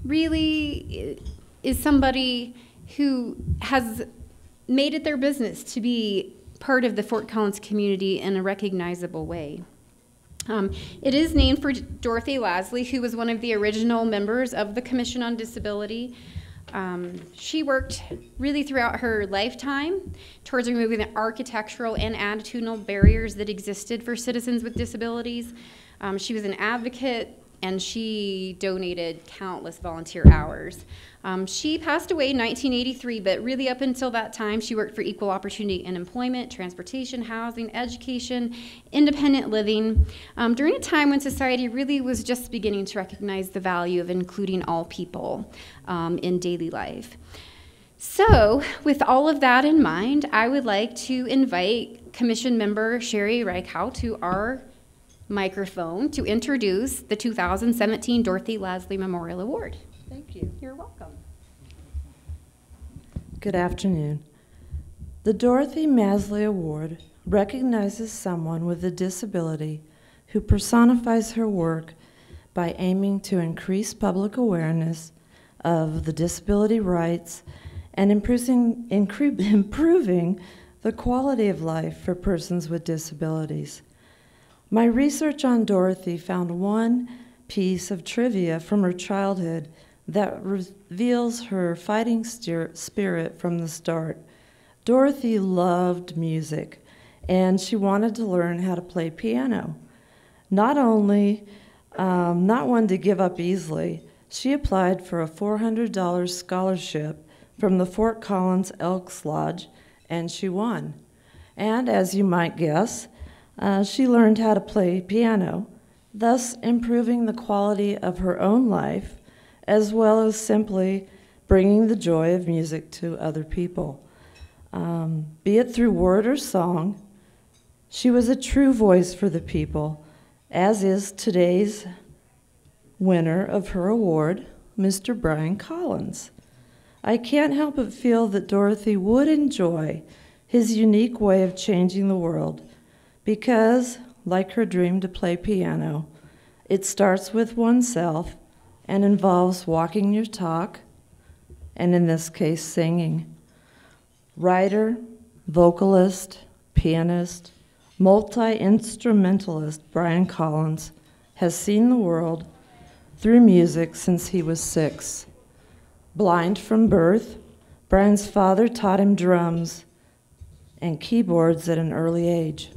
really is somebody who has made it their business to be part of the Fort Collins community in a recognizable way. It is named for Dorothy Lasley, who was one of the original members of the Commission on Disability. She worked really throughout her lifetime towards removing the architectural and attitudinal barriers that existed for citizens with disabilities. She was an advocate, and she donated countless volunteer hours. She passed away in 1983, but really up until that time, she worked for equal opportunity in employment, transportation, housing, education, independent living, during a time when society really was just beginning to recognize the value of including all people in daily life. So, with all of that in mind, I would like to invite Commission Member Sherry Reichow to our microphone to introduce the 2017 Dorothy Lasley Memorial Award. Thank you. You're welcome. Good afternoon. The Dorothy Lasley Award recognizes someone with a disability who personifies her work by aiming to increase public awareness of the disability rights and improving the quality of life for persons with disabilities. My research on Dorothy found one piece of trivia from her childhood that reveals her fighting spirit from the start. Dorothy loved music, and she wanted to learn how to play piano. Not one to give up easily, she applied for a $400 scholarship from the Fort Collins Elks Lodge, and she won. And as you might guess, she learned how to play piano, thus improving the quality of her own life, as well as simply bringing the joy of music to other people. Be it through word or song, she was a true voice for the people, as is today's winner of her award, Mr. Brian Collins. I can't help but feel that Dorothy would enjoy his unique way of changing the world, because, like her dream to play piano, it starts with oneself and involves walking your talk, and in this case, singing. Writer, vocalist, pianist, multi-instrumentalist Brian Collins has seen the world through music since he was 6. Blind from birth, Brian's father taught him drums and keyboards at an early age.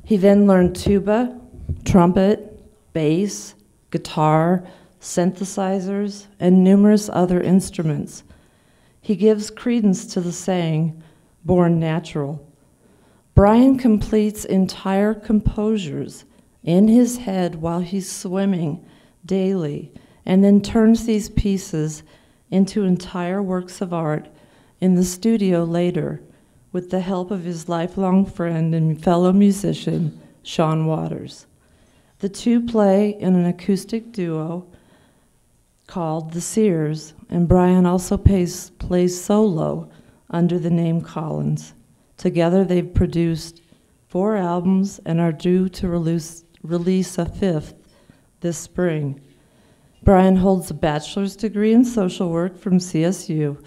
He then learned tuba, trumpet, bass, guitar, synthesizers, and numerous other instruments. He gives credence to the saying, born natural. Brian completes entire composures in his head while he's swimming daily, and then turns these pieces into entire works of art in the studio later, with the help of his lifelong friend and fellow musician, Sean Waters. The two play in an acoustic duo called The Sears, and Brian also plays solo under the name Collins. Together they've produced 4 albums, and are due to release a 5th this spring. Brian holds a bachelor's degree in social work from CSU,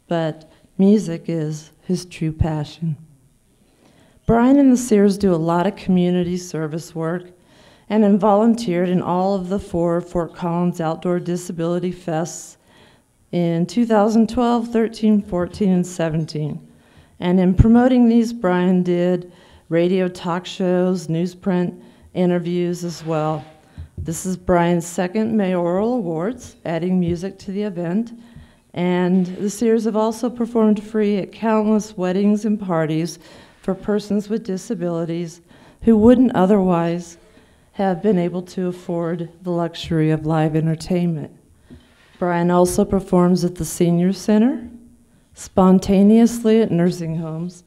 but music is his true passion. Brian and the Sears do a lot of community service work and have volunteered in all of the 4 Fort Collins Outdoor Disability Fests in 2012, 13, 14, and 17. And in promoting these, Brian did radio talk shows, newsprint interviews as well. This is Brian's 2nd mayoral awards, adding music to the event. And the Sears have also performed free at countless weddings and parties for persons with disabilities who wouldn't otherwise have been able to afford the luxury of live entertainment. Brian also performs at the Senior Center, spontaneously at nursing homes,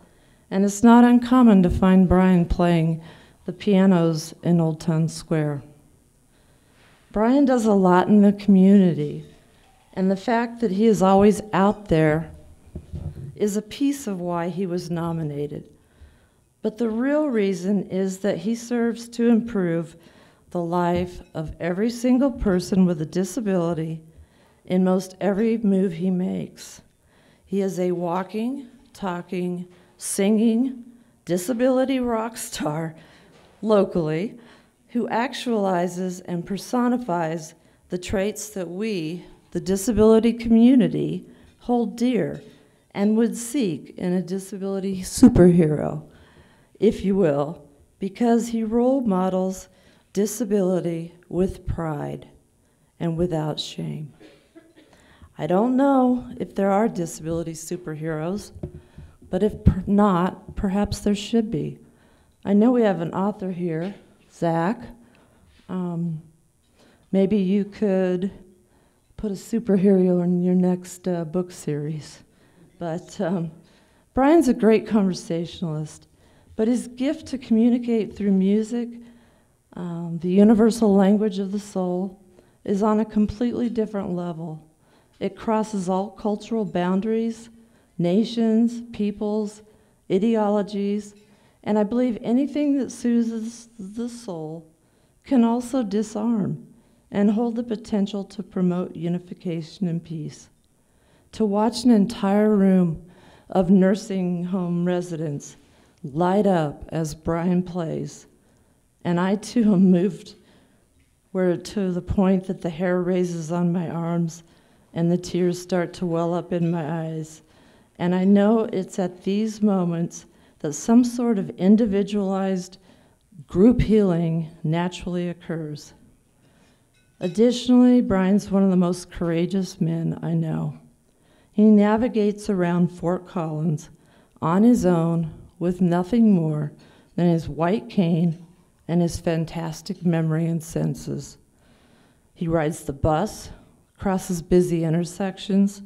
and it's not uncommon to find Brian playing the pianos in Old Town Square. Brian does a lot in the community, and the fact that he is always out there is a piece of why he was nominated. But the real reason is that he serves to improve the life of every single person with a disability in most every move he makes. He is a walking, talking, singing, disability rock star locally who actualizes and personifies the traits that we, the disability community, hold dear and would seek in a disability superhero, if you will, because he role models disability with pride and without shame. I don't know if there are disability superheroes, but if not, perhaps there should be. I know we have an author here, Zach. Maybe you could put a superhero in your next book series. But Brian's a great conversationalist, but his gift to communicate through music, the universal language of the soul, is on a completely different level. It crosses all cultural boundaries, nations, peoples, ideologies, and I believe anything that soothes the soul can also disarm and hold the potential to promote unification and peace. To watch an entire room of nursing home residents light up as Brian plays, and I too am moved to the point that the hair raises on my arms and the tears start to well up in my eyes. And I know it's at these moments that some sort of individualized group healing naturally occurs. Additionally, Brian's one of the most courageous men I know. He navigates around Fort Collins on his own with nothing more than his white cane and his fantastic memory and senses. He rides the bus, crosses busy intersections,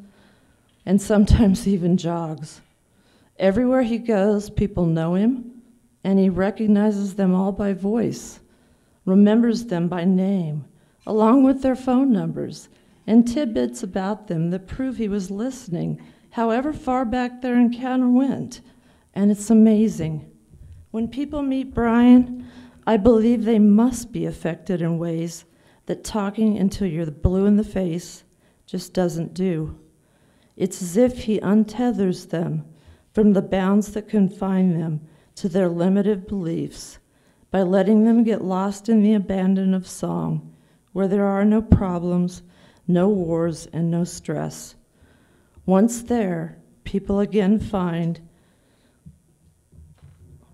and sometimes even jogs. Everywhere he goes, people know him, and he recognizes them all by voice, remembers them by name, along with their phone numbers, and tidbits about them that prove he was listening, however far back their encounter went. And it's amazing. When people meet Brian, I believe they must be affected in ways that talking until you're blue in the face just doesn't do. It's as if he untethers them from the bounds that confine them to their limited beliefs by letting them get lost in the abandon of song, where there are no problems, no wars, and no stress. Once there, people again find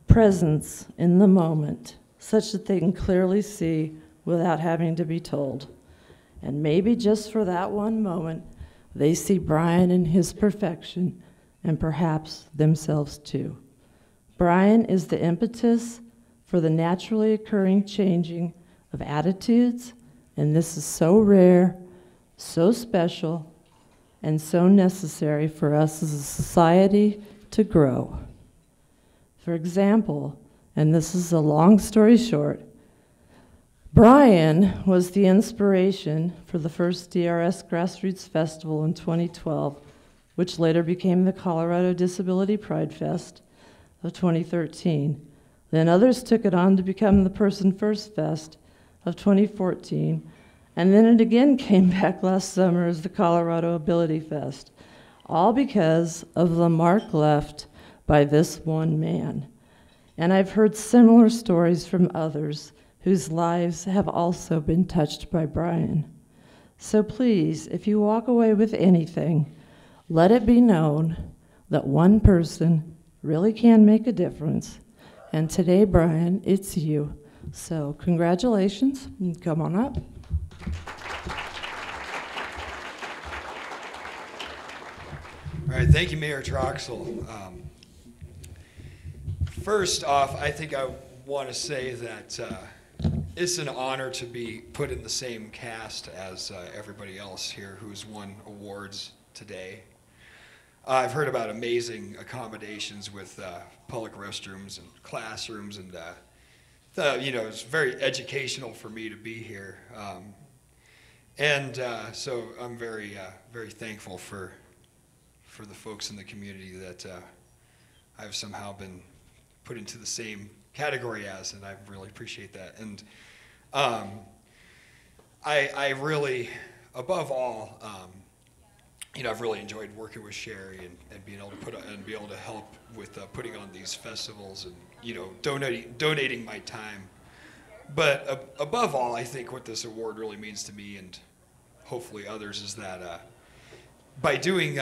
presence in the moment, such that they can clearly see without having to be told. And maybe just for that one moment, they see Brian in his perfection, and perhaps themselves too. Brian is the impetus for the naturally occurring changing of attitudes, and this is so rare, so special, and so necessary for us as a society to grow. For example, and this is a long story short, Brian was the inspiration for the first DRS Grassroots Festival in 2012, which later became the Colorado Disability Pride Fest of 2013. Then others took it on to become the Person First Fest of 2014, and then it again came back last summer as the Colorado Ability Fest, all because of the mark left by this one man. And I've heard similar stories from others whose lives have also been touched by Brian. So please, if you walk away with anything, let it be known that one person really can make a difference. And today, Brian, it's you. So congratulations, and come on up. All right, thank you, Mayor Troxel. First off, I think I want to say that it's an honor to be put in the same cast as everybody else here who's won awards today. I've heard about amazing accommodations with public restrooms and classrooms, and you know, it's very educational for me to be here. So I'm very, very thankful for the folks in the community that I've somehow been put into the same category as, and I really appreciate that. And I really, above all, you know, I've really enjoyed working with Sherry and being able to help with putting on these festivals and, you know, donating my time. But above all, I think what this award really means to me and hopefully others is that by doing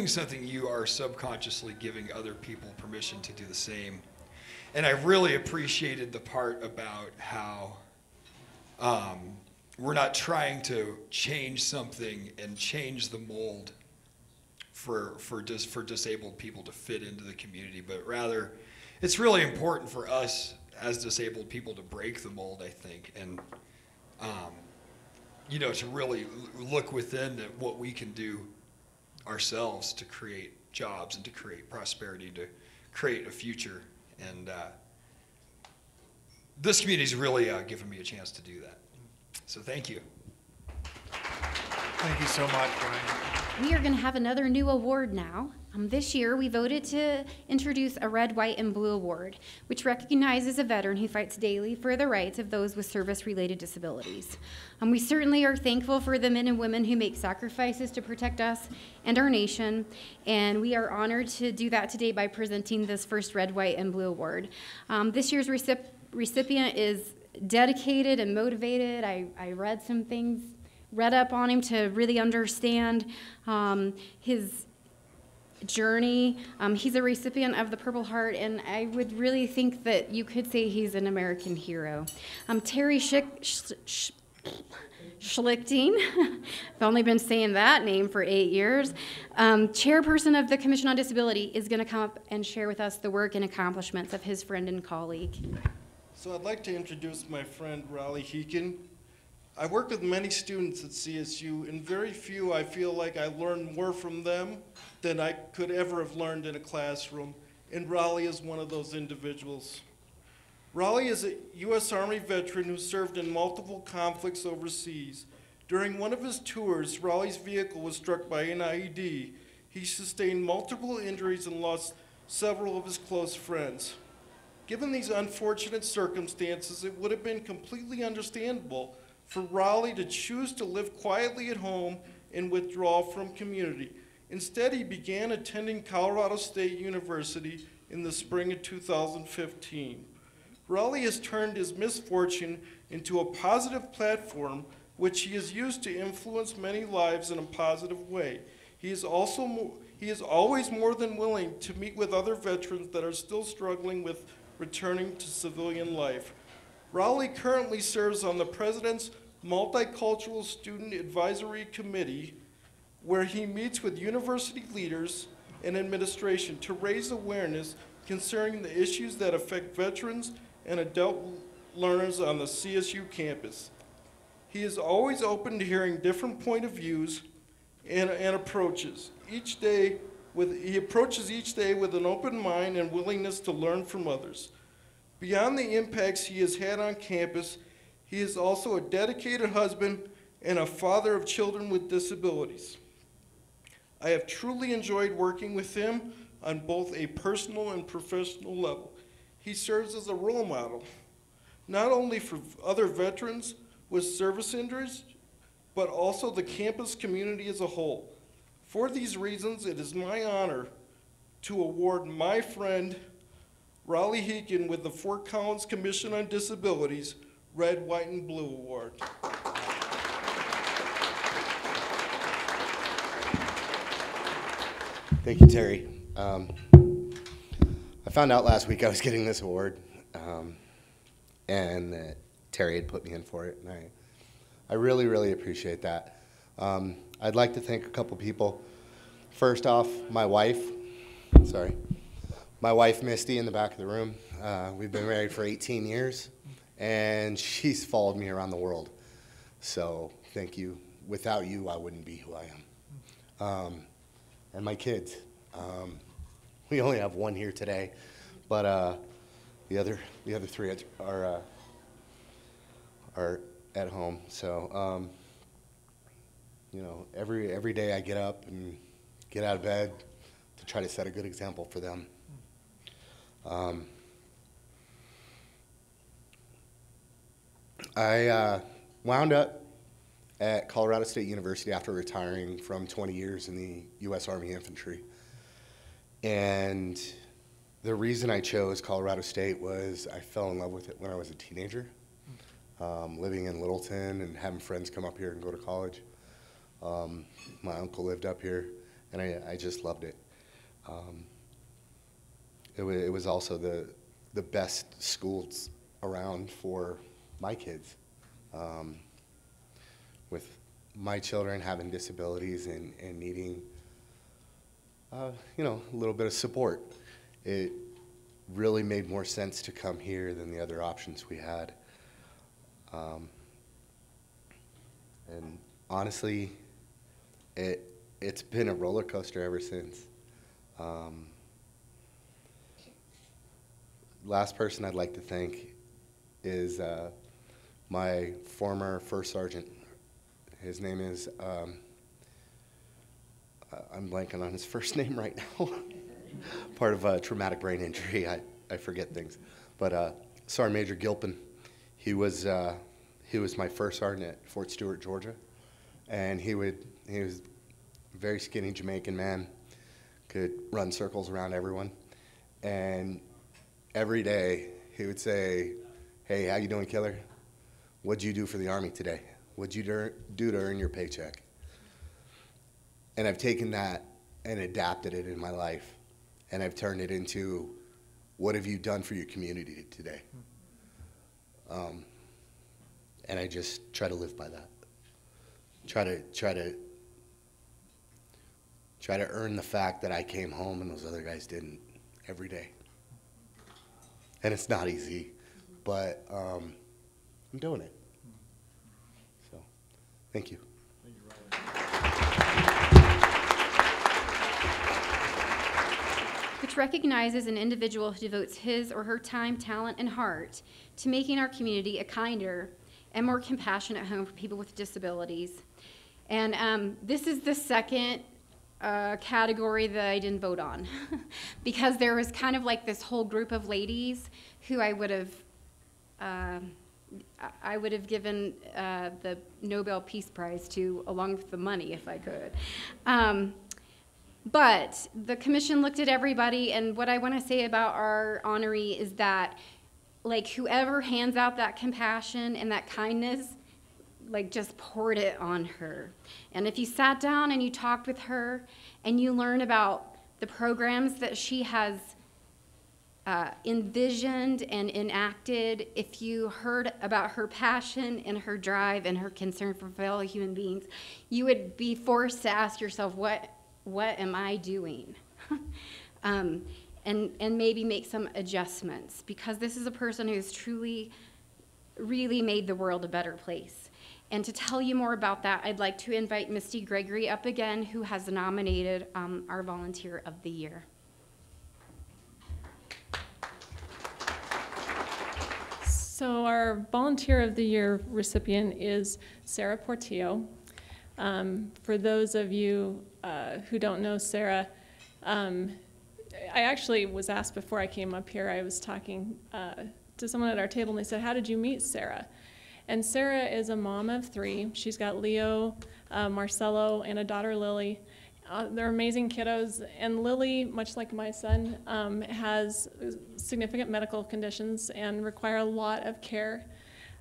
something, you are subconsciously giving other people permission to do the same. And I really appreciated the part about how we're not trying to change something and change the mold for disabled people to fit into the community, but rather it's really important for us as disabled people to break the mold, I think, and you know, to really look within at what we can do ourselves to create jobs and to create prosperity, to create a future. And this community's really given me a chance to do that. So thank you. Thank you so much, Brian. We are going to have another new award now. This year, we voted to introduce a Red, White, and Blue Award, which recognizes a veteran who fights daily for the rights of those with service-related disabilities. We certainly are thankful for the men and women who make sacrifices to protect us and our nation, and we are honored to do that today by presenting this first Red, White, and Blue Award. This year's recipient is dedicated and motivated. I read some things, read up on him to really understand his journey. He's a recipient of the Purple Heart, and I would really think that you could say he's an American hero. Terry SCHLICTING, I've only been saying that name for 8 years, chairperson of the Commission on Disability, is going to come up and share with us the work and accomplishments of his friend and colleague. So I'd like to introduce my friend Raleigh Heekin. I work with many students at CSU, and very few I feel like I learned more from them than I could ever have learned in a classroom, and Raleigh is one of those individuals. Raleigh is a U.S. Army veteran who served in multiple conflicts overseas. During one of his tours, Raleigh's vehicle was struck by an IED. He sustained multiple injuries and lost several of his close friends. Given these unfortunate circumstances, it would have been completely understandable for Raleigh to choose to live quietly at home and withdraw from community. Instead, he began attending Colorado State University in the spring of 2015. Raleigh has turned his misfortune into a positive platform which he has used to influence many lives in a positive way. He is always more than willing to meet with other veterans that are still struggling with returning to civilian life. Raleigh currently serves on the President's Multicultural Student Advisory Committee, where he meets with university leaders and administration to raise awareness concerning the issues that affect veterans and adult learners on the CSU campus. He is always open to hearing different point of views and approaches. He approaches each day with an open mind and willingness to learn from others. Beyond the impacts he has had on campus, he is also a dedicated husband and a father of children with disabilities. I have truly enjoyed working with him on both a personal and professional level. he serves as a role model, not only for other veterans with service injuries, but also the campus community as a whole. For these reasons, it is my honor to award my friend Raleigh Heekin with the Fort Collins Commission on Disabilities Red, White, and Blue Award. Thank you, Terry. I found out last week I was getting this award, and Terry had put me in for it, and I really, really appreciate that. I'd like to thank a couple people. First off, my wife, Misty in the back of the room. We've been married for 18 years, and she's followed me around the world. So thank you. Without you, I wouldn't be who I am. And my kids. We only have one here today, but the other three are at home. So you know, every day I get up and get out of bed to try to set a good example for them. I wound up at Colorado State University after retiring from 20 years in the U.S. Army Infantry. And the reason I chose Colorado State was I fell in love with it when I was a teenager, living in Littleton and having friends come up here and go to college. My uncle lived up here, and I just loved it. It was also the best schools around for my kids. With my children having disabilities and needing, you know, a little bit of support, it really made more sense to come here than the other options we had. And honestly, it's been a roller coaster ever since. Last person I'd like to thank is my former first sergeant. His name is, I'm blanking on his first name right now. Part of a traumatic brain injury, I forget things. But Sergeant Major Gilpin, he was my first sergeant at Fort Stewart, Georgia. And he was a very skinny Jamaican man, could run circles around everyone. And every day he would say, "Hey, how you doing, killer? What'd you do for the Army today? What'd you do to earn your paycheck?" And I've taken that and adapted it in my life. And I've turned it into, what have you done for your community today? And I just try to live by that. Try to earn the fact that I came home and those other guys didn't every day. And it's not easy, but I'm doing it. So, thank you. Thank you, Robert. Which recognizes an individual who devotes his or her time, talent, and heart to making our community a kinder and more compassionate home for people with disabilities. And this is the second category that I didn't vote on because there was kind of like this whole group of ladies who I would have given the Nobel Peace Prize to along with the money if I could. But the commission looked at everybody, and what I want to say about our honoree is that like whoever hands out that compassion and that kindness, like just poured it on her. And if you sat down and you talked with her and you learn about the programs that she has envisioned and enacted, if you heard about her passion and her drive and her concern for fellow human beings, you would be forced to ask yourself, what am I doing? And maybe make some adjustments, because this is a person who's truly, really made the world a better place. And to tell you more about that, I'd like to invite Misty Gregory up again, who has nominated our Volunteer of the Year. So our Volunteer of the Year recipient is Sarah Portillo. For those of you who don't know Sarah, I actually was asked before I came up here, I was talking to someone at our table, and they said, how did you meet Sarah? And Sarah is a mom of 3. She's got Leo, Marcelo, and a daughter, Lily. They're amazing kiddos, and Lily, much like my son, has significant medical conditions and require a lot of care.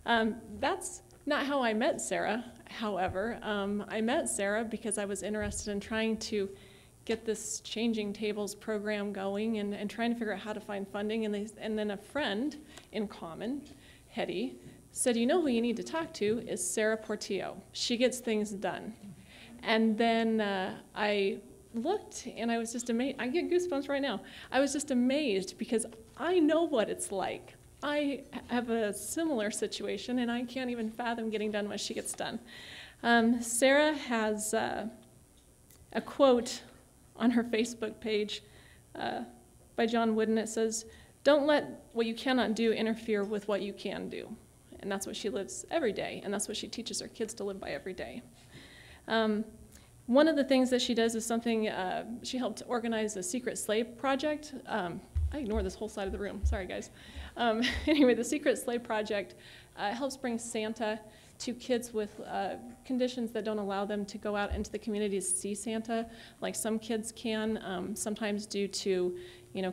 That's not how I met Sarah, however. I met Sarah because I was interested in trying to get this Changing Tables program going and trying to figure out how to find funding, and then a friend in common, HETTIE, said, you know who you need to talk to is Sarah Portillo. She gets things done. And then I looked, and I was just amazed. I get goosebumps right now. I was just amazed because I know what it's like. I have a similar situation, and I can't even fathom getting done what she gets done. Sarah has a quote on her Facebook page by John Wooden. It says, "Don't let what you cannot do interfere with what you can do." And that's what she lives every day, and that's what she teaches her kids to live by every day. One of the things that she does is something, she helped organize a secret sleigh project. I ignore this whole side of the room, sorry guys. Anyway, the secret sleigh project helps bring Santa to kids with conditions that don't allow them to go out into the community to see Santa, like some kids can, sometimes due to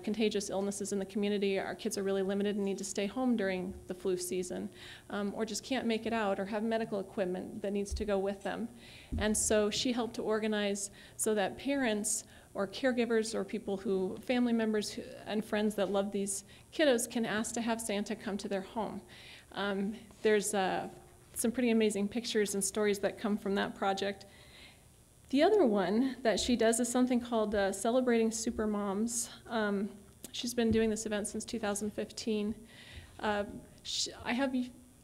contagious illnesses in the community. Our kids are really limited and need to stay home during the flu season, or just can't make it out or have medical equipment that needs to go with them. And so she helped to organize so that parents or caregivers or people who, family members and friends that love these kiddos can ask to have Santa come to their home. There's some pretty amazing pictures and stories that come from that project. The other one that she does is something called Celebrating Super Moms. She's been doing this event since 2015. I have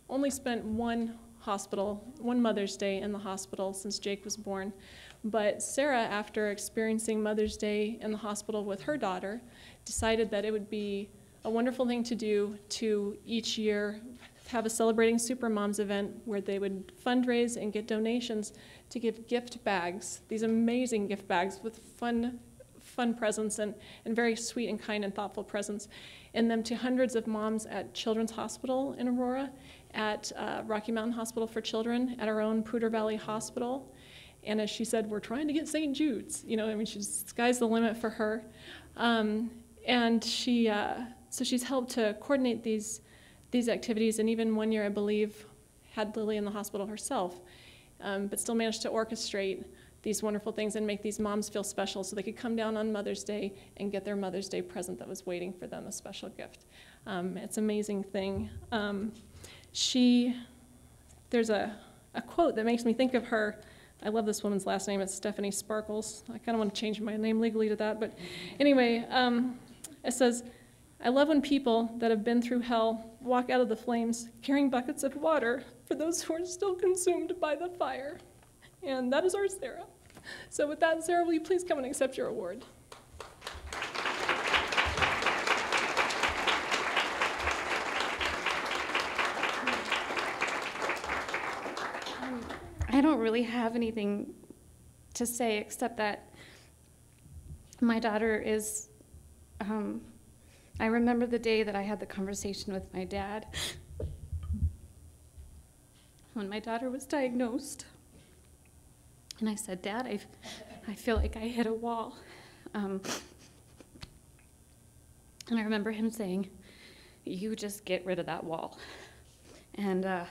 only spent one Mother's Day in the hospital since Jake was born. But Sarah, after experiencing Mother's Day in the hospital with her daughter, decided that it would be a wonderful thing to do to each year have a Celebrating Super Moms event where they would fundraise and get donations to give gift bags, these amazing gift bags with fun presents and very sweet and kind and thoughtful presents in them to hundreds of moms at Children's Hospital in Aurora, at Rocky Mountain Hospital for Children, at our own Poudre Valley Hospital. And as she said, we're trying to get St. Jude's. Sky's the limit for her. And so she's helped to coordinate these activities, and even one year, I believe, had Lily in the hospital herself, but still managed to orchestrate these wonderful things and make these moms feel special so they could come down on Mother's Day and get their Mother's Day present that was waiting for them, a special gift. It's an amazing thing. There's a quote that makes me think of her. I love this woman's last name. It's Stephanie Sparkles. I kind of want to change my name legally to that, but anyway, it says, "I love when people that have been through hell walk out of the flames carrying buckets of water for those who are still consumed by the fire." And that is our Sarah. So with that, Sarah, will you please come and accept your award? I don't really have anything to say except that my daughter is, I remember the day that I had the conversation with my dad when my daughter was diagnosed. And I said, "Dad, I feel like I hit a wall." And I remember him saying, "You just get rid of that wall." And I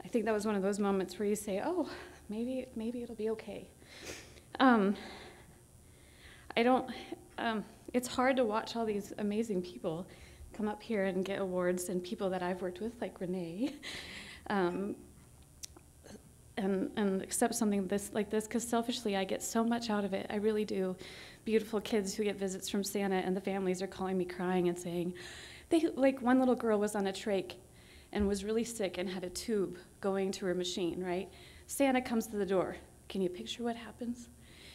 think that was one of those moments where you say, "Oh, maybe it'll be okay." It's hard to watch all these amazing people come up here and get awards, and people that I've worked with, like Renee, and accept something like this, because selfishly I get so much out of it. I really do. Beautiful kids who get visits from Santa, and the families are calling me crying and saying, like one little girl was on a trach and was really sick and had a tube going to her machine, right? Santa comes to the door. Can you picture what happens?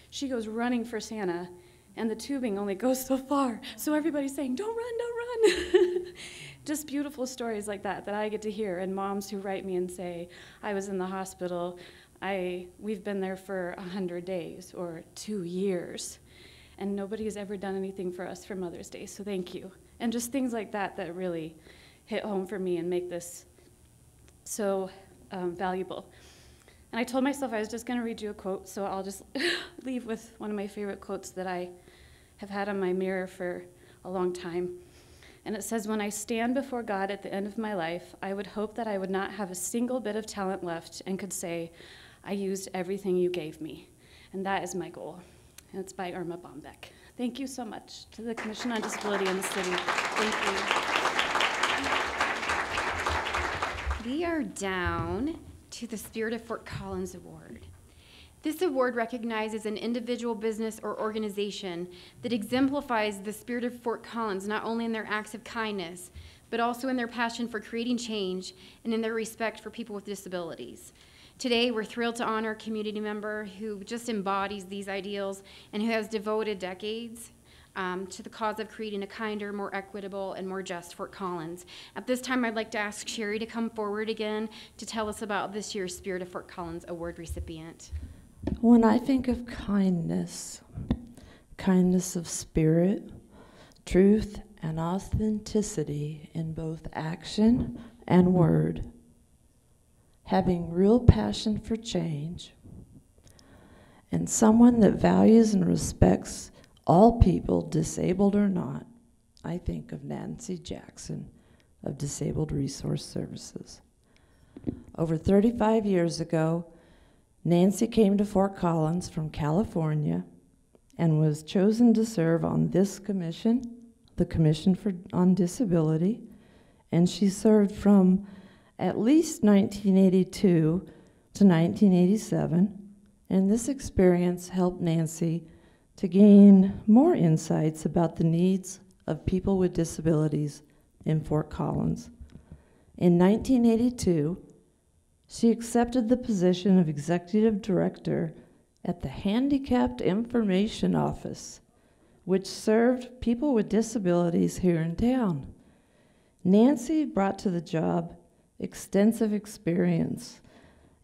She goes running for Santa, and the tubing only goes so far. So everybody's saying, "Don't run, don't run." Just beautiful stories like that I get to hear, and moms who write me and say, "I was in the hospital. We've been there for 100 days or 2 years. and nobody has ever done anything for us for Mother's Day, so thank you. And just things like that that really hit home for me and make this so valuable. And I told myself I was just going to read you a quote, so I'll just leave with one of my favorite quotes that I have had on my mirror for a long time. And it says, "When I stand before God at the end of my life, I would hope that I would not have a single bit of talent left and could say, I used everything you gave me." And that is my goal. And it's by Irma Bombeck. Thank you so much to the Commission on Disability in the city. Thank you. We are down to the Spirit of Fort Collins Award. This award recognizes an individual, business, or organization that exemplifies the spirit of Fort Collins, not only in their acts of kindness, but also in their passion for creating change and in their respect for people with disabilities. Today, we're thrilled to honor a community member who just embodies these ideals and who has devoted decades to the cause of creating a kinder, more equitable, and more just Fort Collins. At this time, I'd like to ask Sherry to come forward again to tell us about this year's Spirit of Fort Collins Award recipient. When I think of kindness, kindness of spirit, truth, and authenticity in both action and word, having real passion for change, and someone that values and respects all people, disabled or not, I think of Nancy Jackson of Disabled Resource Services. Over 35 years ago, Nancy came to Fort Collins from California and was chosen to serve on this commission, the Commission on Disability, and she served from at least 1982 to 1987, and this experience helped Nancy to gain more insights about the needs of people with disabilities in Fort Collins. In 1982, she accepted the position of Executive Director at the Handicapped Information Office, which served people with disabilities here in town. Nancy brought to the job extensive experience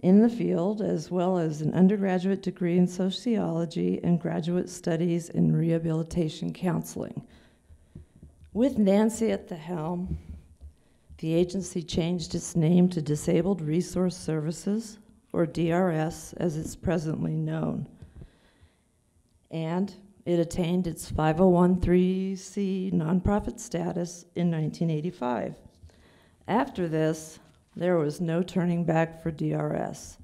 in the field, as well as an undergraduate degree in sociology and graduate studies in rehabilitation counseling. With Nancy at the helm, the agency changed its name to Disabled Resource Services, or DRS, as it's presently known. And it attained its 501(c) nonprofit status in 1985. After this, there was no turning back for DRS.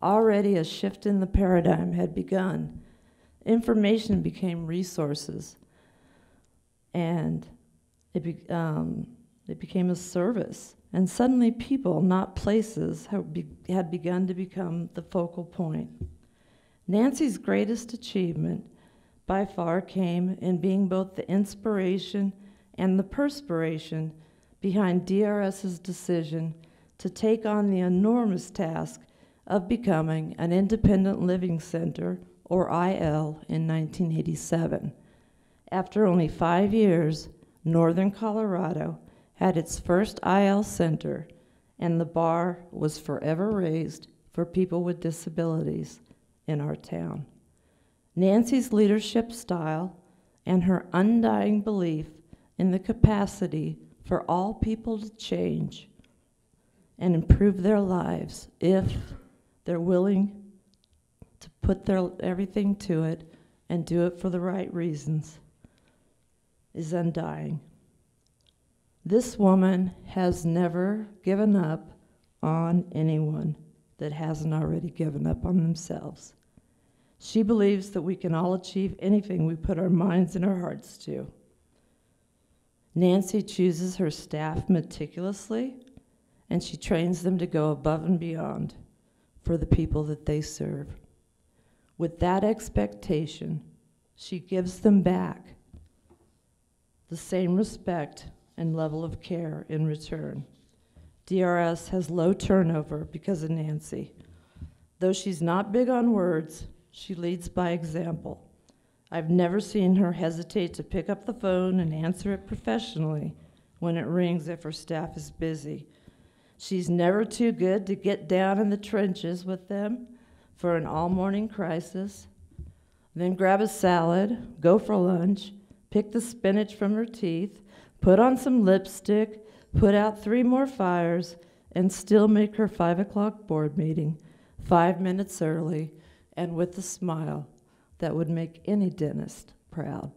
Already a shift in the paradigm had begun. Information became resources, and it became a service. And suddenly people, not places, had begun to become the focal point. Nancy's greatest achievement by far came in being both the inspiration and the perspiration behind DRS's decision to take on the enormous task of becoming an independent living center, or IL, in 1987. After only 5 years, Northern Colorado had its first IL center, and the bar was forever raised for people with disabilities in our town. Nancy's leadership style and her undying belief in the capacity for all people to change and improve their lives if they're willing to put everything to it and do it for the right reasons is undying. This woman has never given up on anyone that hasn't already given up on themselves. She believes that we can all achieve anything we put our minds and our hearts to. Nancy chooses her staff meticulously, and she trains them to go above and beyond for the people that they serve. With that expectation, she gives them back the same respect and level of care in return. DRS has low turnover because of Nancy. Though she's not big on words, she leads by example. I've never seen her hesitate to pick up the phone and answer it professionally when it rings if her staff is busy. She's never too good to get down in the trenches with them for an all-morning crisis, Then grab a salad, go for lunch, pick the spinach from her teeth, put on some lipstick, put out 3 more fires, and still make her 5 o'clock board meeting 5 minutes early and with a smile that would make any dentist proud.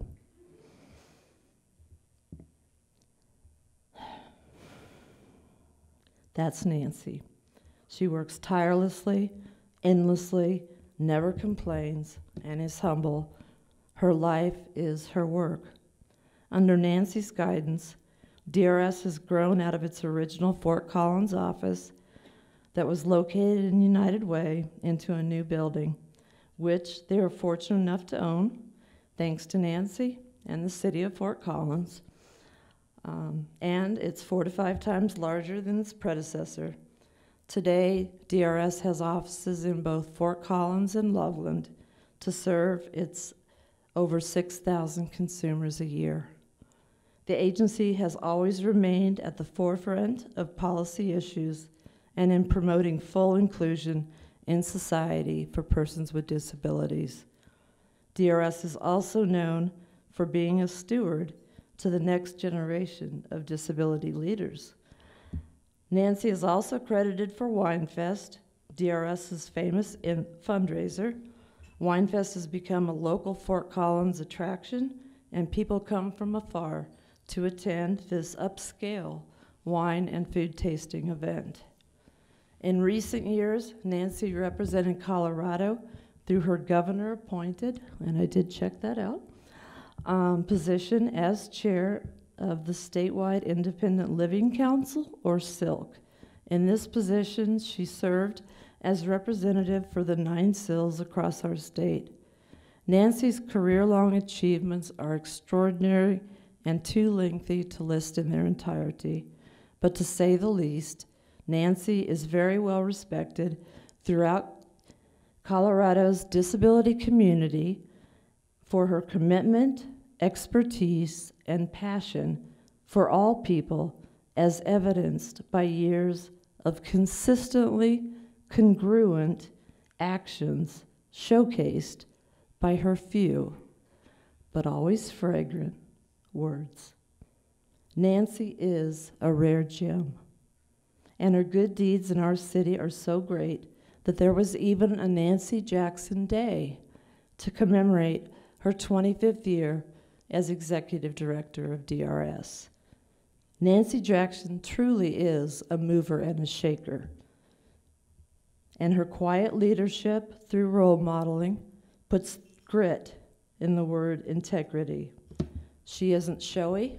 That's Nancy. She works tirelessly, endlessly, never complains, and is humble. Her life is her work. Under Nancy's guidance, DRS has grown out of its original Fort Collins office that was located in United Way into a new building, which they are fortunate enough to own, thanks to Nancy and the city of Fort Collins. And it's 4 to 5 times larger than its predecessor. Today, DRS has offices in both Fort Collins and Loveland to serve its over 6,000 consumers a year. The agency has always remained at the forefront of policy issues and in promoting full inclusion in society for persons with disabilities. DRS is also known for being a steward to the next generation of disability leaders. Nancy is also credited for WineFest, DRS's famous fundraiser. WineFest has become a local Fort Collins attraction, and people come from afar to attend this upscale wine and food tasting event. In recent years, Nancy represented Colorado through her governor-appointed, and I did check that out, position as chair of the Statewide Independent Living Council, or SILC. In this position, she served as representative for the 9 SILs across our state. Nancy's career-long achievements are extraordinary and too lengthy to list in their entirety, but to say the least, Nancy is very well respected throughout Colorado's disability community for her commitment, expertise, and passion for all people, as evidenced by years of consistently congruent actions showcased by her few, but always fragrant, words. Nancy is a rare gem, and her good deeds in our city are so great that there was even a Nancy Jackson Day to commemorate her 25th year as executive director of DRS. Nancy Jackson truly is a mover and a shaker, and her quiet leadership through role modeling puts grit in the word integrity. She isn't showy.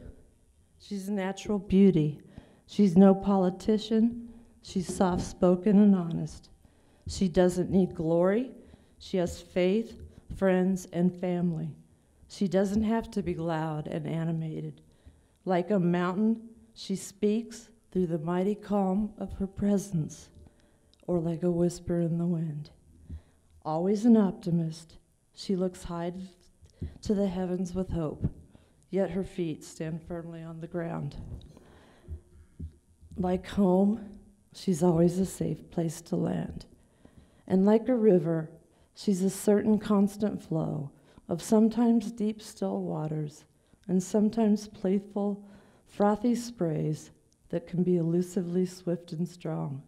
She's a natural beauty. She's no politician. She's soft-spoken and honest. She doesn't need glory. She has faith, friends, and family. She doesn't have to be loud and animated. Like a mountain, she speaks through the mighty calm of her presence, or like a whisper in the wind. Always an optimist, she looks high to the heavens with hope, yet her feet stand firmly on the ground. Like home, she's always a safe place to land. And like a river, she's a certain constant flow of sometimes deep, still waters and sometimes playful, frothy sprays that can be elusively swift and strong.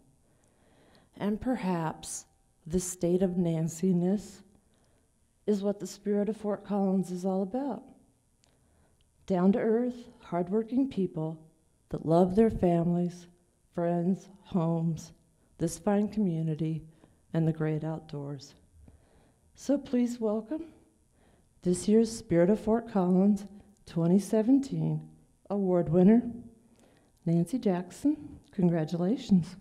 And perhaps this state of Nancy-ness is what the spirit of Fort Collins is all about. Down-to-earth, hardworking people that love their families, friends, homes, this fine community, and the great outdoors. So please welcome this year's Spirit of Fort Collins 2017 award winner, Nancy Jackson. Congratulations.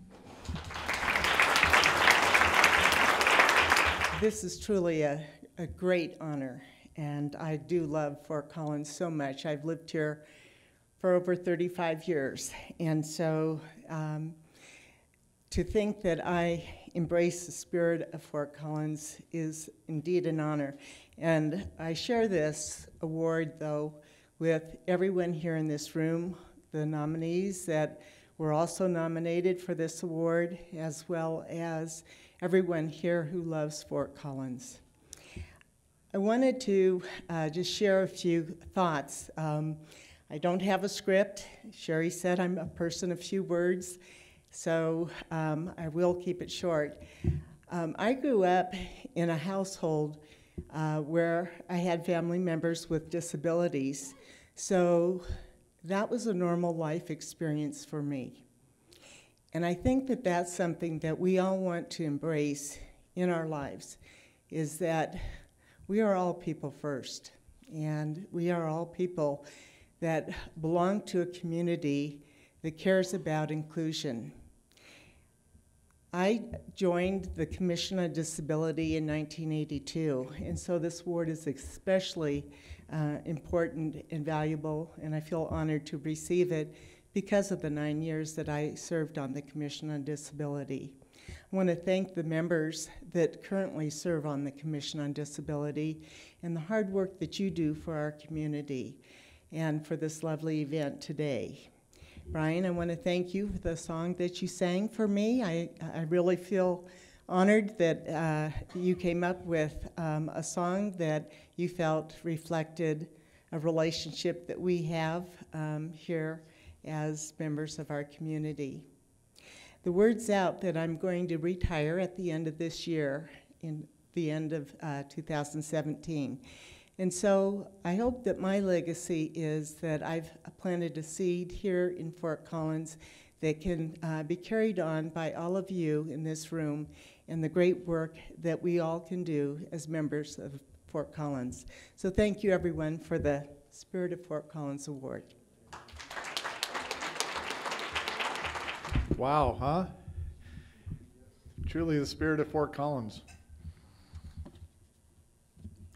This is truly a great honor, and I do love Fort Collins so much. I've lived here for over 35 years, and so to think that I embrace the spirit of Fort Collins is indeed an honor. And I share this award, though, with everyone here in this room, the nominees that were also nominated for this award, as well as everyone here who loves Fort Collins. I wanted to just share a few thoughts. I don't have a script. Sherry said I'm a person of few words, so I will keep it short. I grew up in a household where I had family members with disabilities, so that was a normal life experience for me. And I think that that's something that we all want to embrace in our lives, is that we are all people first, and we are all people that belong to a community that cares about inclusion. I joined the Commission on Disability in 1982, and so this award is especially important and valuable, and I feel honored to receive it because of the 9 years that I served on the Commission on Disability. I want to thank the members that currently serve on the Commission on Disability and the hard work that you do for our community and for this lovely event today. Brian, I want to thank you for the song that you sang for me. I really feel honored that you came up with a song that you felt reflected a relationship that we have here as members of our community. The word's out that I'm going to retire at the end of this year, in the end of 2017. And so I hope that my legacy is that I've planted a seed here in Fort Collins that can be carried on by all of you in this room and the great work that we all can do as members of Fort Collins. So thank you everyone for the Spirit of Fort Collins Award. Wow, huh? Truly the spirit of Fort Collins.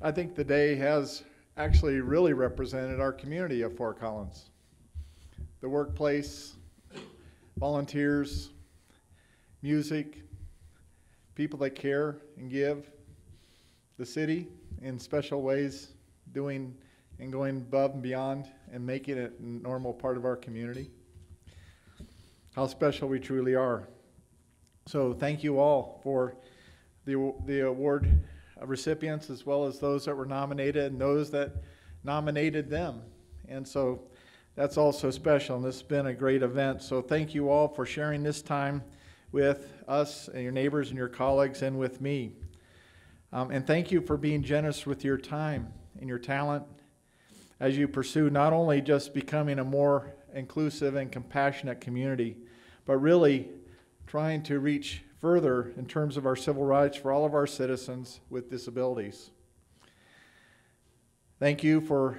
I think the day has actually really represented our community of Fort Collins. The workplace, volunteers, music, people that care and give, the city in special ways, doing and going above and beyond and making it a normal part of our community. How special we truly are. So thank you all for the award recipients, as well as those that were nominated and those that nominated them. And so that's also special, and this has been a great event. So thank you all for sharing this time with us and your neighbors and your colleagues and with me. And thank you for being generous with your time and your talent as you pursue not only just becoming a more inclusive and compassionate community, but really trying to reach further in terms of our civil rights for all of our citizens with disabilities. Thank you for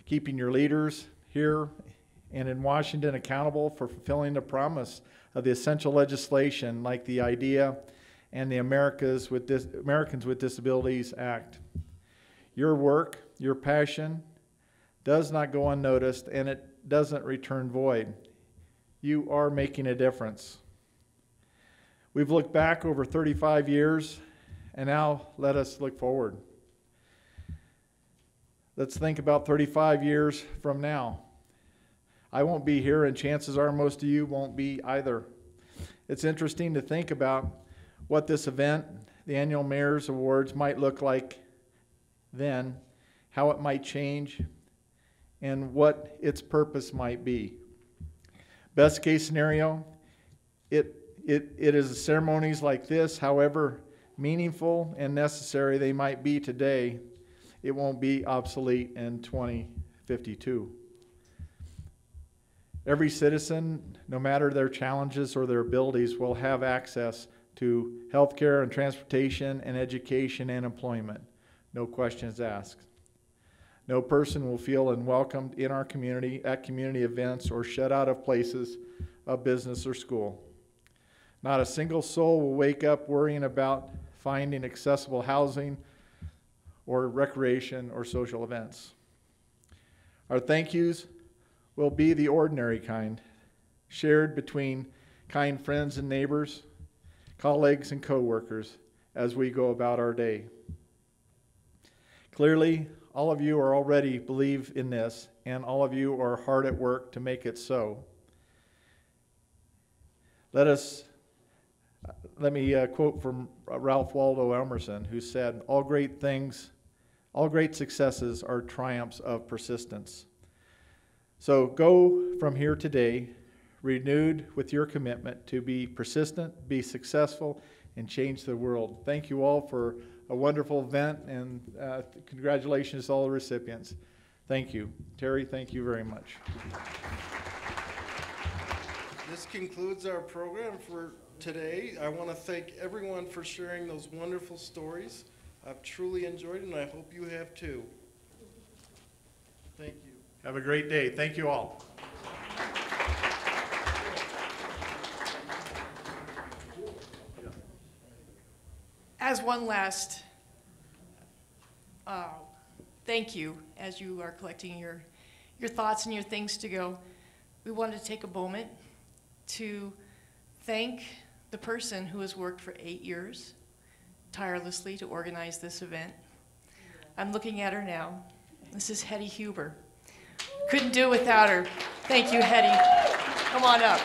keeping your leaders here and in Washington accountable for fulfilling the promise of the essential legislation like the IDEA and the Americans with Disabilities Act. Your work, your passion does not go unnoticed, and it doesn't return void. You are making a difference. We've looked back over 35 years, and now let us look forward. Let's think about 35 years from now. I won't be here, and chances are most of you won't be either. It's interesting to think about what this event, the annual Mayor's Awards, might look like then, how it might change, and what its purpose might be. Best case scenario, it is ceremonies like this, however meaningful and necessary they might be today, it won't be obsolete in 2052. Every citizen, no matter their challenges or their abilities, will have access to health care and transportation and education and employment. No questions asked. No person will feel unwelcomed in our community, at community events, or shut out of places of business or school. Not a single soul will wake up worrying about finding accessible housing or recreation or social events. Our thank yous will be the ordinary kind, shared between kind friends and neighbors, colleagues and co-workers as we go about our day. Clearly, all of you are already believe in this, and all of you are hard at work to make it so. Let let me quote from Ralph Waldo Emerson, who said, all great successes are triumphs of persistence. So go from here today, renewed with your commitment to be persistent, be successful, and change the world. Thank you all for a wonderful event, and congratulations to all the recipients. Thank you. Terry, thank you very much. This concludes our program for today. I want to thank everyone for sharing those wonderful stories. I've truly enjoyed it, and I hope you have too. Thank you. Have a great day. Thank you all. As one last thank you, as you are collecting your thoughts and your things to go, we wanted to take a moment to thank the person who has worked for 8 years tirelessly to organize this event. I'm looking at her now. This is HETTIE HUEBER. Couldn't do it without her. Thank you, HETTIE. Come on up.